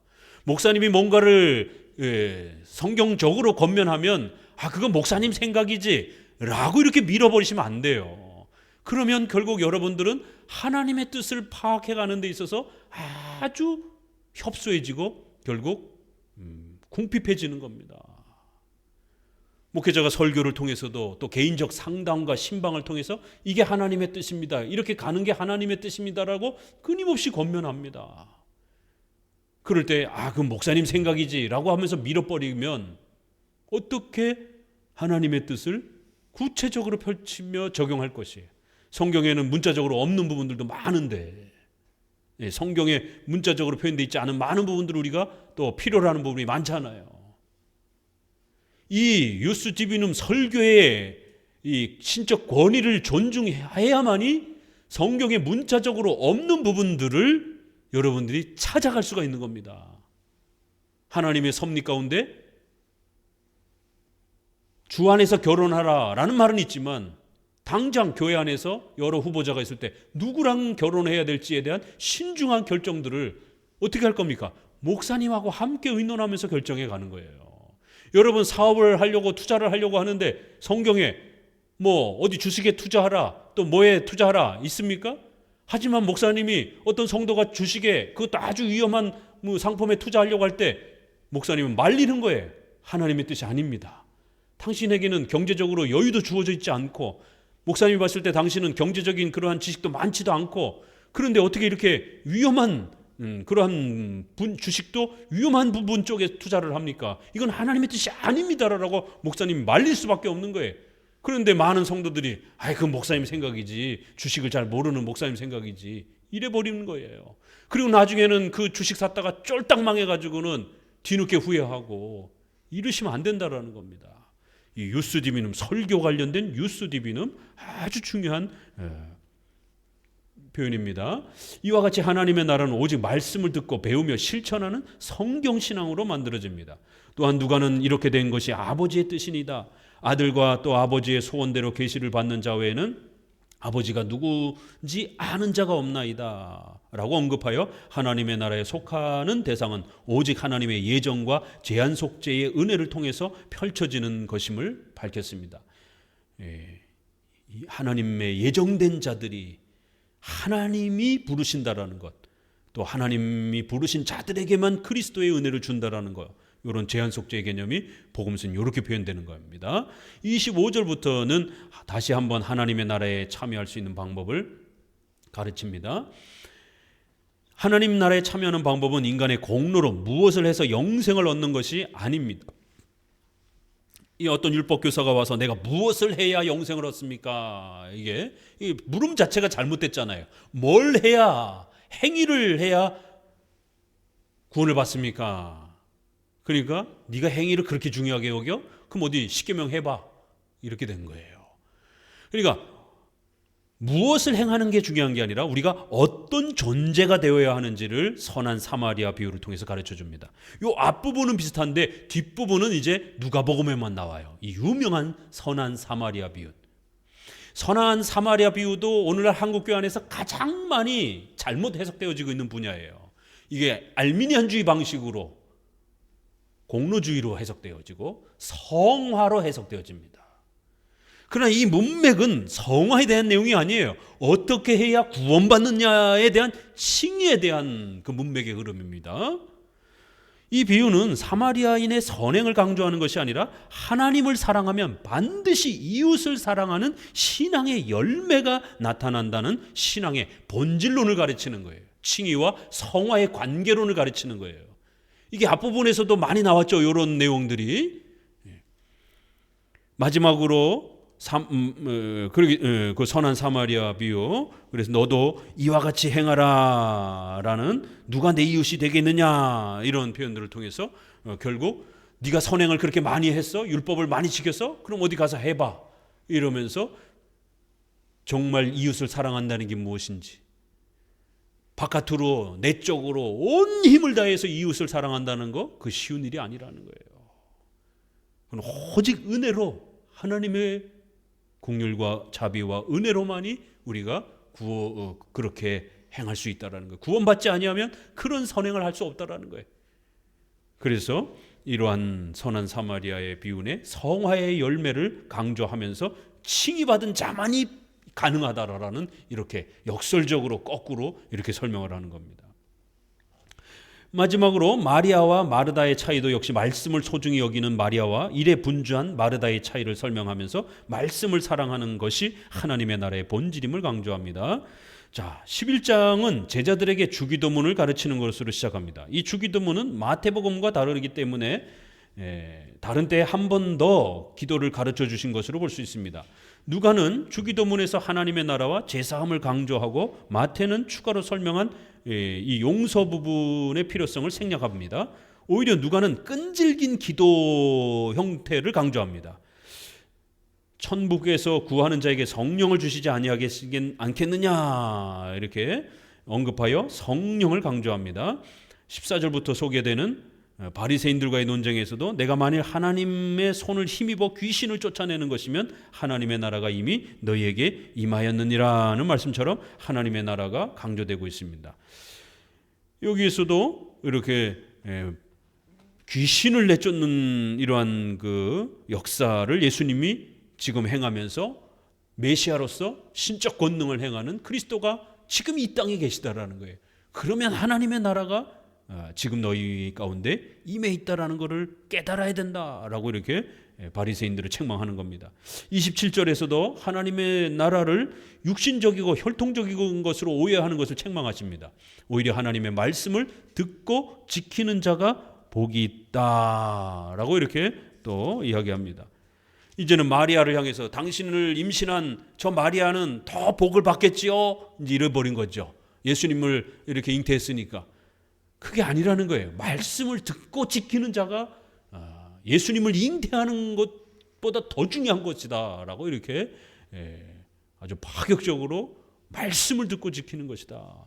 목사님이 뭔가를 성경적으로 권면하면 그건 목사님 생각이지 라고 이렇게 밀어버리시면 안 돼요. 그러면 결국 여러분들은 하나님의 뜻을 파악해가는 데 있어서 아주 협소해지고 결국 궁핍해지는 겁니다. 목회자가 설교를 통해서도 또 개인적 상담과 신방을 통해서 이게 하나님의 뜻입니다. 이렇게 가는 게 하나님의 뜻입니다라고 끊임없이 권면합니다. 그럴 때 그건 목사님 생각이지라고 하면서 밀어버리면 어떻게 하나님의 뜻을 구체적으로 펼치며 적용할 것이에요. 성경에는 문자적으로 없는 부분들도 많은데, 성경에 문자적으로 표현되어 있지 않은 많은 부분들을 우리가 또 필요로 하는 부분이 많잖아요. 이 유스 디비눔 설교의 이 신적 권위를 존중해야만이 성경에 문자적으로 없는 부분들을 여러분들이 찾아갈 수가 있는 겁니다. 하나님의 섭리 가운데 주 안에서 결혼하라라는 말은 있지만 당장 교회 안에서 여러 후보자가 있을 때 누구랑 결혼해야 될지에 대한 신중한 결정들을 어떻게 할 겁니까? 목사님하고 함께 의논하면서 결정해 가는 거예요. 여러분 사업을 하려고 투자를 하려고 하는데 성경에 뭐 어디 주식에 투자하라 또 뭐에 투자하라 있습니까? 하지만 목사님이 어떤 성도가 주식에 그것도 아주 위험한 상품에 투자하려고 할 때 목사님은 말리는 거예요. 하나님의 뜻이 아닙니다. 당신에게는 경제적으로 여유도 주어져 있지 않고 목사님이 봤을 때 당신은 경제적인 그러한 지식도 많지도 않고 그런데 어떻게 이렇게 위험한 그러한 주식도 위험한 부분 쪽에 투자를 합니까? 이건 하나님의 뜻이 아닙니다라고 목사님이 말릴 수밖에 없는 거예요. 그런데 많은 성도들이 그 목사님 생각이지 주식을 잘 모르는 목사님 생각이지 이래 버리는 거예요. 그리고 나중에는 그 주식 샀다가 쫄딱 망해가지고는 뒤늦게 후회하고 이러시면 안 된다라는 겁니다. 이 유스 디비눔 설교 관련된 유스 디비눔 아주 중요한 표현입니다. 이와 같이 하나님의 나라는 오직 말씀을 듣고 배우며 실천하는 성경신앙으로 만들어집니다. 또한 누가는 이렇게 된 것이 아버지의 뜻이니다. 아들과 또 아버지의 소원대로 계시를 받는 자 외에는 아버지가 누구인지 아는 자가 없나이다 라고 언급하여 하나님의 나라에 속하는 대상은 오직 하나님의 예정과 제한 속죄의 은혜를 통해서 펼쳐지는 것임을 밝혔습니다. 하나님의 예정된 자들이 하나님이 부르신다라는 것, 또 하나님이 부르신 자들에게만 그리스도의 은혜를 준다라는 것, 이런 제한 속죄의 개념이 복음서는 이렇게 표현되는 겁니다. 25절부터는 다시 한번 하나님의 나라에 참여할 수 있는 방법을 가르칩니다. 하나님 나라에 참여하는 방법은 인간의 공로로 무엇을 해서 영생을 얻는 것이 아닙니다. 이 어떤 율법 교사가 와서 내가 무엇을 해야 영생을 얻습니까? 이게 물음 자체가 잘못됐잖아요. 뭘 해야, 행위를 해야 구원을 받습니까? 그러니까 네가 행위를 그렇게 중요하게 여겨? 그럼 어디 십계명 해봐. 이렇게 된 거예요. 그러니까 무엇을 행하는 게 중요한 게 아니라 우리가 어떤 존재가 되어야 하는지를 선한 사마리아 비유를 통해서 가르쳐 줍니다. 이 앞부분은 비슷한데 뒷부분은 이제 누가복음에만 나와요. 이 유명한 선한 사마리아 비유. 선한 사마리아 비유도 오늘날 한국교회 안에서 가장 많이 잘못 해석되어지고 있는 분야예요. 이게 알미니안주의 방식으로 공로주의로 해석되어지고 성화로 해석되어집니다. 그러나 이 문맥은 성화에 대한 내용이 아니에요. 어떻게 해야 구원받느냐에 대한 칭의에 대한 그 문맥의 흐름입니다. 이 비유는 사마리아인의 선행을 강조하는 것이 아니라 하나님을 사랑하면 반드시 이웃을 사랑하는 신앙의 열매가 나타난다는 신앙의 본질론을 가르치는 거예요. 칭의와 성화의 관계론을 가르치는 거예요. 이게 앞부분에서도 많이 나왔죠. 이런 내용들이. 마지막으로 그 선한 사마리아 비유. 그래서 너도 이와 같이 행하라 라는 누가 내 이웃이 되겠느냐 이런 표현들을 통해서 결국 네가 선행을 그렇게 많이 했어? 율법을 많이 지켰어? 그럼 어디 가서 해봐. 이러면서 정말 이웃을 사랑한다는 게 무엇인지, 바깥으로 내적으로 온 힘을 다해서 이웃을 사랑한다는 거, 그 쉬운 일이 아니라는 거예요. 그건 오직 은혜로, 하나님의 긍휼과 자비와 은혜로만이 우리가 그렇게 행할 수 있다라는 거예요. 구원받지 아니하면 그런 선행을 할 수 없다라는 거예요. 그래서 이러한 선한 사마리아의 비유에 성화의 열매를 강조하면서 칭의받은 자만이 가능하다라는 이렇게 역설적으로 거꾸로 이렇게 설명을 하는 겁니다. 마지막으로 마리아와 마르다의 차이도 역시 말씀을 소중히 여기는 마리아와 일에 분주한 마르다의 차이를 설명하면서 말씀을 사랑하는 것이 하나님의 나라의 본질임을 강조합니다. 자, 11장은 제자들에게 주기도문을 가르치는 것으로 시작합니다. 이 주기도문은 마태복음과 다르기 때문에 다른 때에 한 번 더 기도를 가르쳐 주신 것으로 볼 수 있습니다. 누가는 주기도문에서 하나님의 나라와 제사함을 강조하고 마태는 추가로 설명한 이 용서 부분의 필요성을 생략합니다. 오히려 누가는 끈질긴 기도 형태를 강조합니다. 천국에서 구하는 자에게 성령을 주시지 않겠느냐 이렇게 언급하여 성령을 강조합니다. 14절부터 소개되는 바리새인들과의 논쟁에서도 내가 만일 하나님의 손을 힘입어 귀신을 쫓아내는 것이면 하나님의 나라가 이미 너희에게 임하였느니라는 말씀처럼 하나님의 나라가 강조되고 있습니다. 여기에서도 이렇게 귀신을 내쫓는 이러한 그 역사를 예수님이 지금 행하면서 메시아로서 신적 권능을 행하는 그리스도가 지금 이 땅에 계시다라는 거예요. 그러면 하나님의 나라가 지금 너희 가운데 임해 있다라는 것을 깨달아야 된다라고 이렇게 바리새인들을 책망하는 겁니다. 27절에서도 하나님의 나라를 육신적이고 혈통적인 것으로 오해하는 것을 책망하십니다. 오히려 하나님의 말씀을 듣고 지키는 자가 복이 있다라고 이렇게 또 이야기합니다. 이제는 마리아를 향해서 당신을 임신한 저 마리아는 더 복을 받겠지요? 이제 이래버린 거죠. 예수님을 이렇게 잉태했으니까. 그게 아니라는 거예요. 말씀을 듣고 지키는 자가 예수님을 잉태하는 것보다 더 중요한 것이다 라고 이렇게 아주 파격적으로 말씀을 듣고 지키는 것이다.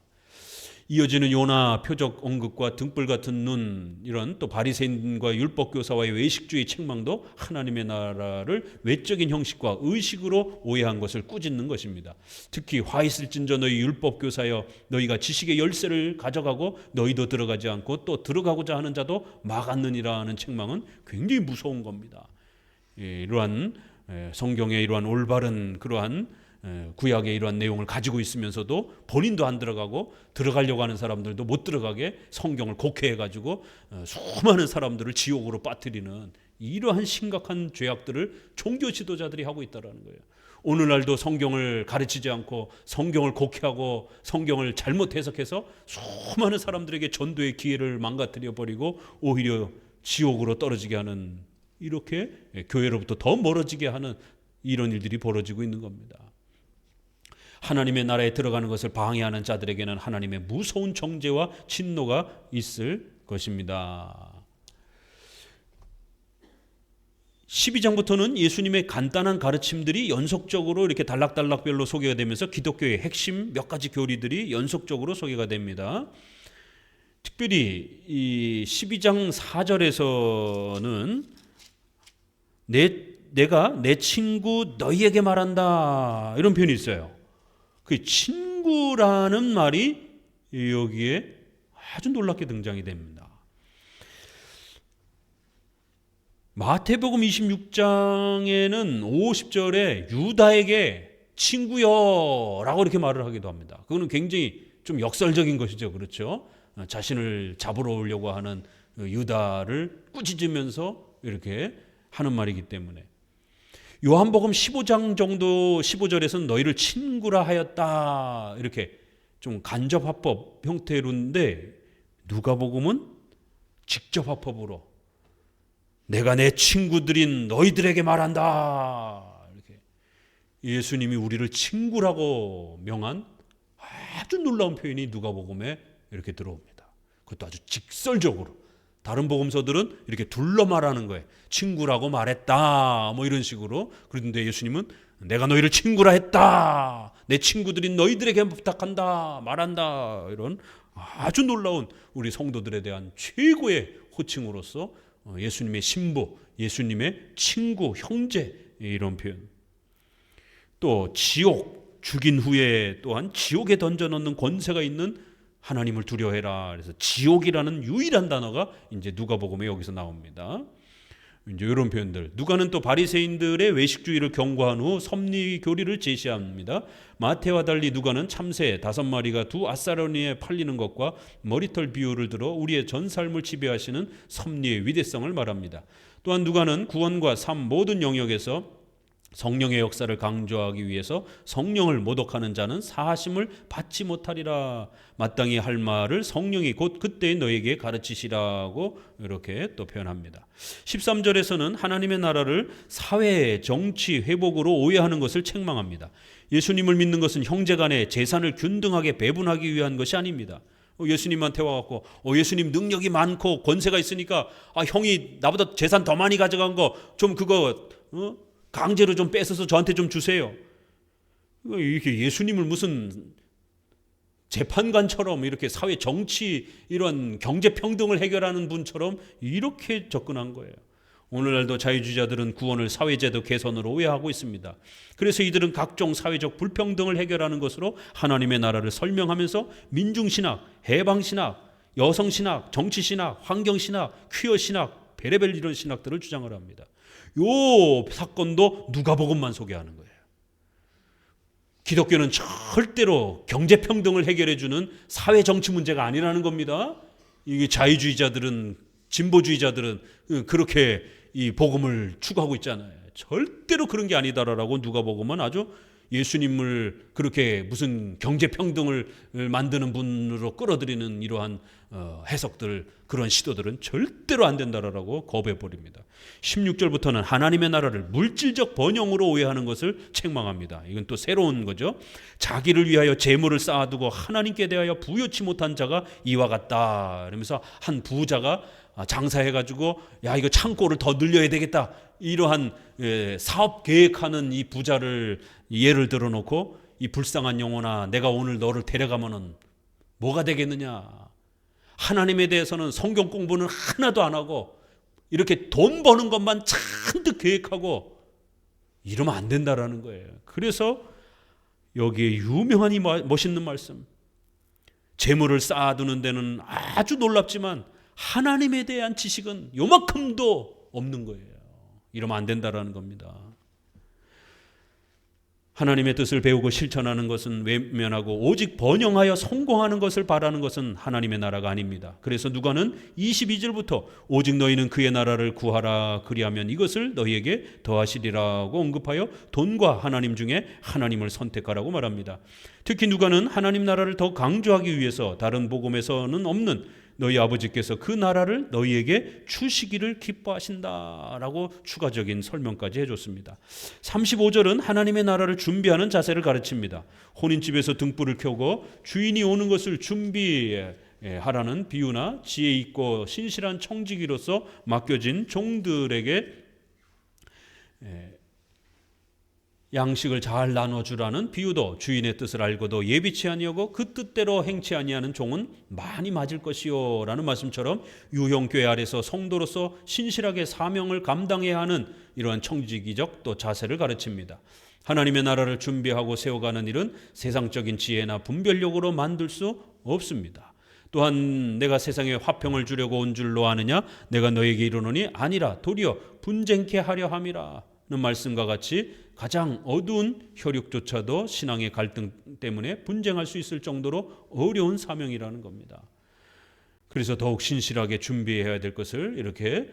이어지는 요나 표적 언급과 등불 같은 눈, 이런 또 바리새인과 율법교사와의 외식주의 책망도 하나님의 나라를 외적인 형식과 의식으로 오해한 것을 꾸짖는 것입니다. 특히 화 있을진저 너희 율법교사여 너희가 지식의 열쇠를 가져가고 너희도 들어가지 않고 또 들어가고자 하는 자도 막았느니라는 책망은 굉장히 무서운 겁니다. 이러한 성경의 이러한 올바른 그러한 구약의 이러한 내용을 가지고 있으면서도 본인도 안 들어가고 들어가려고 하는 사람들도 못 들어가게 성경을 곡해해가지고 수많은 사람들을 지옥으로 빠뜨리는 이러한 심각한 죄악들을 종교 지도자들이 하고 있다는 거예요. 오늘날도 성경을 가르치지 않고 성경을 곡해하고 성경을 잘못 해석해서 수많은 사람들에게 전도의 기회를 망가뜨려 버리고 오히려 지옥으로 떨어지게 하는, 이렇게 교회로부터 더 멀어지게 하는 이런 일들이 벌어지고 있는 겁니다. 하나님의 나라에 들어가는 것을 방해하는 자들에게는 하나님의 무서운 정죄와 진노가 있을 것입니다. 12장부터는 예수님의 간단한 가르침들이 연속적으로 이렇게 단락단락별로 소개가 되면서 기독교의 핵심 몇 가지 교리들이 연속적으로 소개가 됩니다. 특별히 이 12장 4절에서는 내가 내 친구 너희에게 말한다 이런 표현이 있어요. 그 친구라는 말이 여기에 아주 놀랍게 등장이 됩니다. 마태복음 26장에는 50절에 유다에게 친구여 라고 이렇게 말을 하기도 합니다. 그거는 굉장히 좀 역설적인 것이죠. 그렇죠? 자신을 잡으러 오려고 하는 유다를 꾸짖으면서 이렇게 하는 말이기 때문에. 요한복음 15장 정도 15절에서는 너희를 친구라 하였다 이렇게 좀 간접 화법 형태로인데, 누가복음은 직접 화법으로 내가 내 친구들인 너희들에게 말한다 이렇게 예수님이 우리를 친구라고 명한 아주 놀라운 표현이 누가복음에 이렇게 들어옵니다. 그것도 아주 직설적으로. 다른 복음서들은 이렇게 둘러 말하는 거예요. 친구라고 말했다 뭐 이런 식으로. 그런데 예수님은 내가 너희를 친구라 했다, 내 친구들인 너희들에게 부탁한다 말한다, 이런 아주 놀라운 우리 성도들에 대한 최고의 호칭으로서 예수님의 신부, 예수님의 친구, 형제, 이런 표현. 또 지옥, 죽인 후에 또한 지옥에 던져넣는 권세가 있는 하나님을 두려워해라. 그래서 지옥이라는 유일한 단어가 이제 누가복음에 여기서 나옵니다. 이제 이런 표현들. 누가는 또 바리새인들의 외식주의를 경고한 후 섭리 교리를 제시합니다. 마태와 달리 누가는 참새 5마리가 두 아사로니에 팔리는 것과 머리털 비유를 들어 우리의 전 삶을 지배하시는 섭리의 위대성을 말합니다. 또한 누가는 구원과 삶 모든 영역에서 성령의 역사를 강조하기 위해서 성령을 모독하는 자는 사하심을 받지 못하리라. 마땅히 할 말을 성령이 곧 그때 너에게 가르치시라고 이렇게 또 표현합니다. 13절에서는 하나님의 나라를 사회, 정치, 회복으로 오해하는 것을 책망합니다. 예수님을 믿는 것은 형제간의 재산을 균등하게 배분하기 위한 것이 아닙니다. 예수님한테 와갖고 예수님 능력이 많고 권세가 있으니까 형이 나보다 재산 더 많이 가져간 거 좀 그거 강제로 좀 뺏어서 저한테 좀 주세요. 이렇게 예수님을 무슨 재판관처럼 이렇게 사회 정치 이런 경제 평등을 해결하는 분처럼 이렇게 접근한 거예요. 오늘날도 자유주의자들은 구원을 사회제도 개선으로 오해하고 있습니다. 그래서 이들은 각종 사회적 불평등을 해결하는 것으로 하나님의 나라를 설명하면서 민중신학, 해방신학, 여성신학, 정치신학, 환경신학, 퀴어신학, 베레벨 이런 신학들을 주장을 합니다. 요 사건도 누가복음만 소개하는 거예요. 기독교는 절대로 경제평등을 해결해주는 사회정치 문제가 아니라는 겁니다. 이게 자유주의자들은, 진보주의자들은 그렇게 이 복음을 추구하고 있잖아요. 절대로 그런 게 아니다라고 누가복음은 아주 예수님을 그렇게 무슨 경제평등을 만드는 분으로 끌어들이는 이러한 해석들, 그런 시도들은 절대로 안 된다라고 거부해버립니다. 16절부터는 하나님의 나라를 물질적 번영으로 오해하는 것을 책망합니다. 이건 또 새로운 거죠. 자기를 위하여 재물을 쌓아두고 하나님께 대하여 부요치 못한 자가 이와 같다. 그러면서 한 부자가 장사해가지고 야 이거 창고를 더 늘려야 되겠다. 이러한 사업 계획하는 이 부자를 예를 들어놓고 이 불쌍한 영혼아 내가 오늘 너를 데려가면은 뭐가 되겠느냐. 하나님에 대해서는 성경 공부는 하나도 안 하고 이렇게 돈 버는 것만 잔뜩 계획하고 이러면 안 된다라는 거예요. 그래서 여기에 유명한 이 멋있는 말씀, 재물을 쌓아두는 데는 아주 놀랍지만 하나님에 대한 지식은 요만큼도 없는 거예요. 이러면 안 된다라는 겁니다. 하나님의 뜻을 배우고 실천하는 것은 외면하고 오직 번영하여 성공하는 것을 바라는 것은 하나님의 나라가 아닙니다. 그래서 누가는 22절부터 오직 너희는 그의 나라를 구하라 그리하면 이것을 너희에게 더하시리라고 언급하여 돈과 하나님 중에 하나님을 선택하라고 말합니다. 특히 누가는 하나님 나라를 더 강조하기 위해서 다른 복음에서는 없는 너희 아버지께서 그 나라를 너희에게 주시기를 기뻐하신다라고 추가적인 설명까지 해줬습니다. 35절은 하나님의 나라를 준비하는 자세를 가르칩니다. 혼인집에서 등불을 켜고 주인이 오는 것을 준비하라는 비유나 지혜 있고 신실한 청지기로서 맡겨진 종들에게 양식을 잘 나눠주라는 비유도 주인의 뜻을 알고도 예비치 아니하고 그 뜻대로 행치 아니하는 종은 많이 맞을 것이요 라는 말씀처럼 유형교회 아래서 성도로서 신실하게 사명을 감당해야 하는 이러한 청지기적 또 자세를 가르칩니다. 하나님의 나라를 준비하고 세워가는 일은 세상적인 지혜나 분별력으로 만들 수 없습니다. 또한 내가 세상에 화평을 주려고 온 줄로 아느냐 내가 너에게 이르노니 아니라 도리어 분쟁케 하려 함이라 는 말씀과 같이 가장 어두운 혈육조차도 신앙의 갈등 때문에 분쟁할 수 있을 정도로 어려운 사명이라는 겁니다. 그래서 더욱 신실하게 준비해야 될 것을 이렇게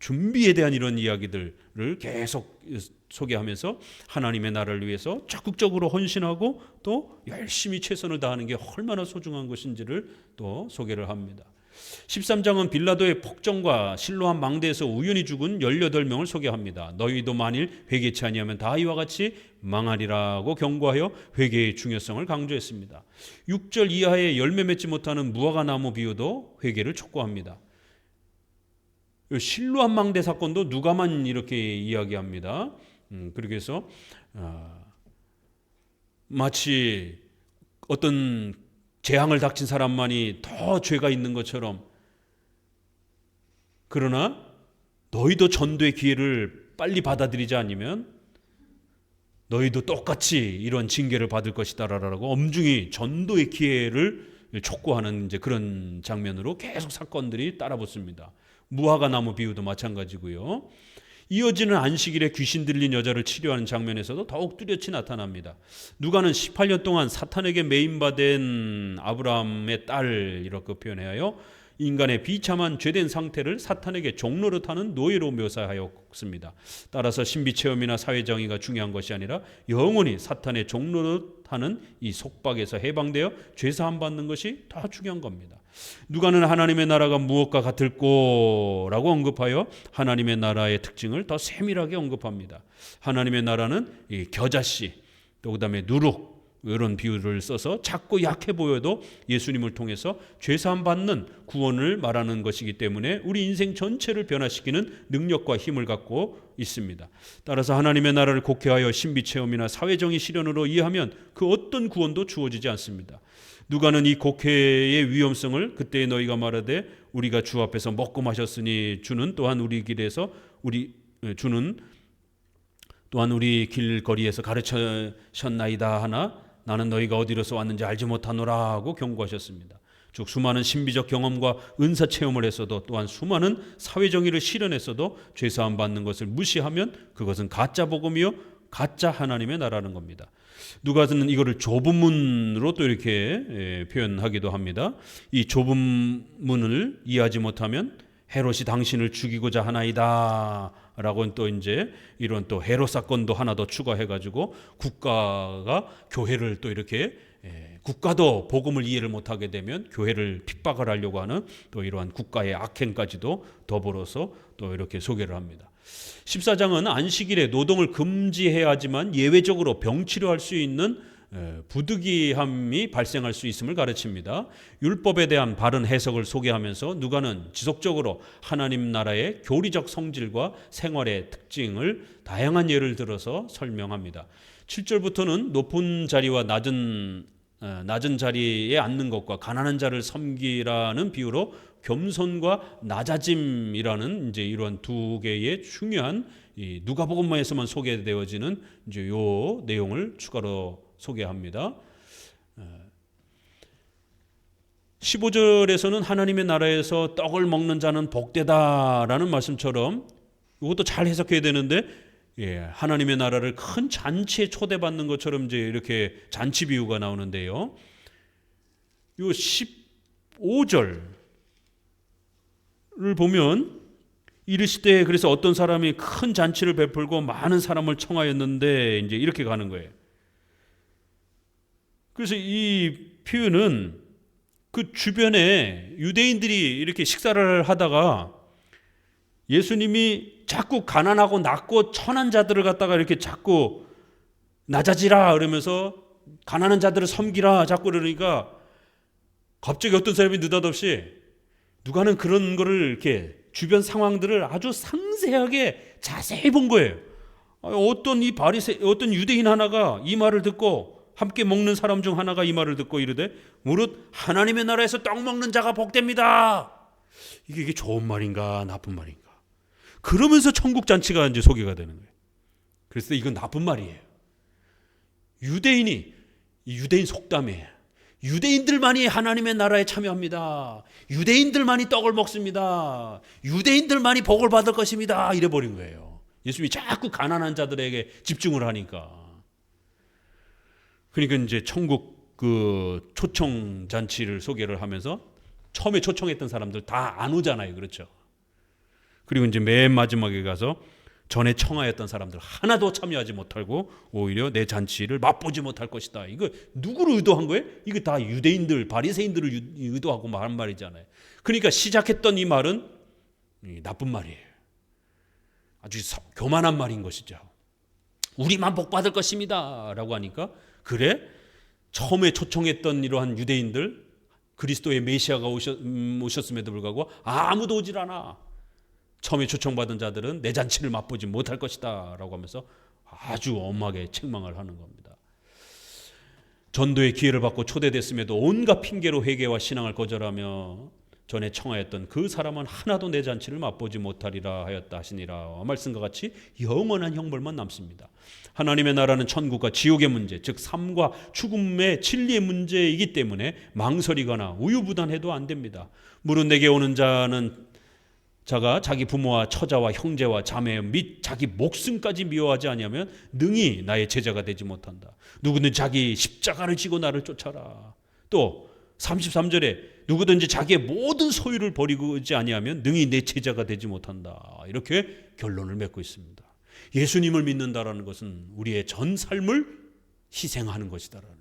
준비에 대한 이런 이야기들을 계속 소개하면서 하나님의 나라를 위해서 적극적으로 헌신하고 또 열심히 최선을 다하는 게 얼마나 소중한 것인지를 또 소개를 합니다. 13장은 빌라도의 폭정과 실로암 망대에서 우연히 죽은 18명을 소개합니다. 너희도 만일 회개치 아니하면 다 이와 같이 망하리라고 경고하여 회개의 중요성을 강조했습니다. 6절 이하에 열매 맺지 못하는 무화과 나무 비유도 회개를 촉구합니다. 실로암 망대 사건도 누가만 이렇게 이야기합니다. 그렇게 해서 마치 어떤 재앙을 닥친 사람만이 더 죄가 있는 것처럼, 그러나 너희도 전도의 기회를 빨리 받아들이지 않으면 너희도 똑같이 이런 징계를 받을 것이다라고 엄중히 전도의 기회를 촉구하는 이제 그런 장면으로 계속 사건들이 따라붙습니다. 무화과 나무 비유도 마찬가지고요. 이어지는 안식일에 귀신 들린 여자를 치료하는 장면에서도 더욱 뚜렷이 나타납니다. 누가는 18년 동안 사탄에게 매인받은 아브라함의 딸 이렇게 표현하여 인간의 비참한 죄된 상태를 사탄에게 종노릇하는 노예로 묘사하였습니다. 따라서 신비체험이나 사회정의가 중요한 것이 아니라 영원히 사탄의 종노릇하는 이 속박에서 해방되어 죄사함 받는 것이 더 중요한 겁니다. 누가는 하나님의 나라가 무엇과 같을꼬라고 언급하여 하나님의 나라의 특징을 더 세밀하게 언급합니다. 하나님의 나라는 이 겨자씨, 또 그다음에 누룩, 이런 비유를 써서 작고 약해 보여도 예수님을 통해서 죄사함 받는 구원을 말하는 것이기 때문에 우리 인생 전체를 변화시키는 능력과 힘을 갖고 있습니다. 따라서 하나님의 나라를 곡해하여 신비체험이나 사회정의 실현으로 이해하면 그 어떤 구원도 주어지지 않습니다. 누가는 이 곡해의 위험성을 그때 너희가 말하되 우리가 주 앞에서 먹고 마셨으니 주는 또한 우리 길에서 주는 또한 우리 길거리에서 가르쳤나이다 하나 나는 너희가 어디로서 왔는지 알지 못하노라 하고 경고하셨습니다. 즉 수많은 신비적 경험과 은사 체험을 했어도 또한 수많은 사회정의를 실현했어도 죄사함 받는 것을 무시하면 그것은 가짜 복음이요 가짜 하나님의 나라는 겁니다. 누가는 이거를 좁은 문으로 또 이렇게 표현하기도 합니다. 이 좁은 문을 이해하지 못하면 헤롯이 당신을 죽이고자 하나이다 라고 또 이제 이런 또 헤롯 사건도 하나 더 추가해가지고 국가가 교회를 또 이렇게 국가도 복음을 이해를 못하게 되면 교회를 핍박을 하려고 하는 또 이러한 국가의 악행까지도 더불어서 또 이렇게 소개를 합니다. 14장은 안식일에 노동을 금지해야 하지만 예외적으로 병치료할 수 있는 부득이함이 발생할 수 있음을 가르칩니다. 율법에 대한 바른 해석을 소개하면서 누가는 지속적으로 하나님 나라의 교리적 성질과 생활의 특징을 다양한 예를 들어서 설명합니다. 7절부터는 높은 자리와 낮은 자리에 앉는 것과 가난한 자를 섬기라는 비유로 겸손과 낮아짐이라는 이제 이러한 두 개의 중요한 이 누가복음에서만 소개되어지는 이제 요 내용을 추가로 소개합니다. 15절에서는 하나님의 나라에서 떡을 먹는 자는 복되다라는 말씀처럼 이것도 잘 해석해야 되는데 하나님의 나라를 큰 잔치에 초대받는 것처럼 이제 이렇게 잔치 비유가 나오는데요. 이 15절을 보면 이르시되 그래서 어떤 사람이 큰 잔치를 베풀고 많은 사람을 청하였는데 이제 이렇게 가는 거예요. 그래서 이 표현은 그 주변에 유대인들이 이렇게 식사를 하다가 예수님이 자꾸 가난하고 낮고 천한 자들을 갖다가 이렇게 자꾸 낮아지라 그러면서 가난한 자들을 섬기라 자꾸 그러니까 갑자기 어떤 사람이 느닷없이 누가는 그런 거를 이렇게 주변 상황들을 아주 상세하게 자세히 본 거예요. 어떤 유대인 하나가 이 말을 듣고 함께 먹는 사람 중 하나가 이 말을 듣고 이르되 무릇 하나님의 나라에서 떡 먹는 자가 복됩니다. 이게 좋은 말인가 나쁜 말인가? 그러면서 천국 잔치가 이제 소개가 되는 거예요. 그래서 이건 나쁜 말이에요. 유대인 속담이에요. 유대인들만이 하나님의 나라에 참여합니다. 유대인들만이 떡을 먹습니다. 유대인들만이 복을 받을 것입니다. 이래 버린 거예요. 예수님이 자꾸 가난한 자들에게 집중을 하니까. 그러니까 이제 천국 그 초청 잔치를 소개를 하면서 처음에 초청했던 사람들 다 안 오잖아요. 그렇죠? 그리고 이제 맨 마지막에 가서 전에 청하였던 사람들 하나도 참여하지 못하고 오히려 내 잔치를 맛보지 못할 것이다. 이거 누구를 의도한 거예요? 이거 다 유대인들, 바리새인들을 의도하고 말한 말이잖아요. 그러니까 시작했던 이 말은 나쁜 말이에요. 아주 교만한 말인 것이죠. 우리만 복 받을 것입니다. 라고 하니까 그래? 처음에 초청했던 이러한 유대인들 그리스도의 메시아가 오셨음에도 불구하고 아무도 오질 않아. 처음에 초청받은 자들은 내 잔치를 맛보지 못할 것이다 라고 하면서 아주 엄하게 책망을 하는 겁니다. 전도의 기회를 받고 초대됐음에도 온갖 핑계로 회개와 신앙을 거절하며 전에 청하였던 그 사람은 하나도 내 잔치를 맛보지 못하리라 하였다 하시니라. 말씀과 같이 영원한 형벌만 남습니다. 하나님의 나라는 천국과 지옥의 문제, 즉 삶과 죽음의 진리의 문제이기 때문에 망설이거나 우유부단해도 안 됩니다. 무릇 내게 오는 자가 자기 부모와 처자와 형제와 자매 및 자기 목숨까지 미워하지 아니하면 능히 나의 제자가 되지 못한다. 누구든 자기 십자가를 지고 나를 쫓아라. 또 33절에 누구든지 자기의 모든 소유를 버리고지 아니하면 능히 내 제자가 되지 못한다. 이렇게 결론을 맺고 있습니다. 예수님을 믿는다라는 것은 우리의 전 삶을 희생하는 것이다라는 거예요.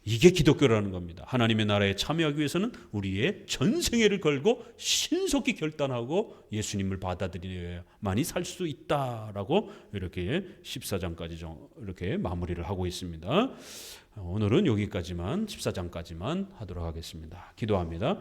이게 기독교라는 겁니다. 하나님의 나라에 참여하기 위해서는 우리의 전생애를 걸고 신속히 결단하고 예수님을 받아들여야만이 살 수 있다라고 이렇게 14장까지 이렇게 마무리를 하고 있습니다. 오늘은 여기까지만 14장까지만 하도록 하겠습니다. 기도합니다.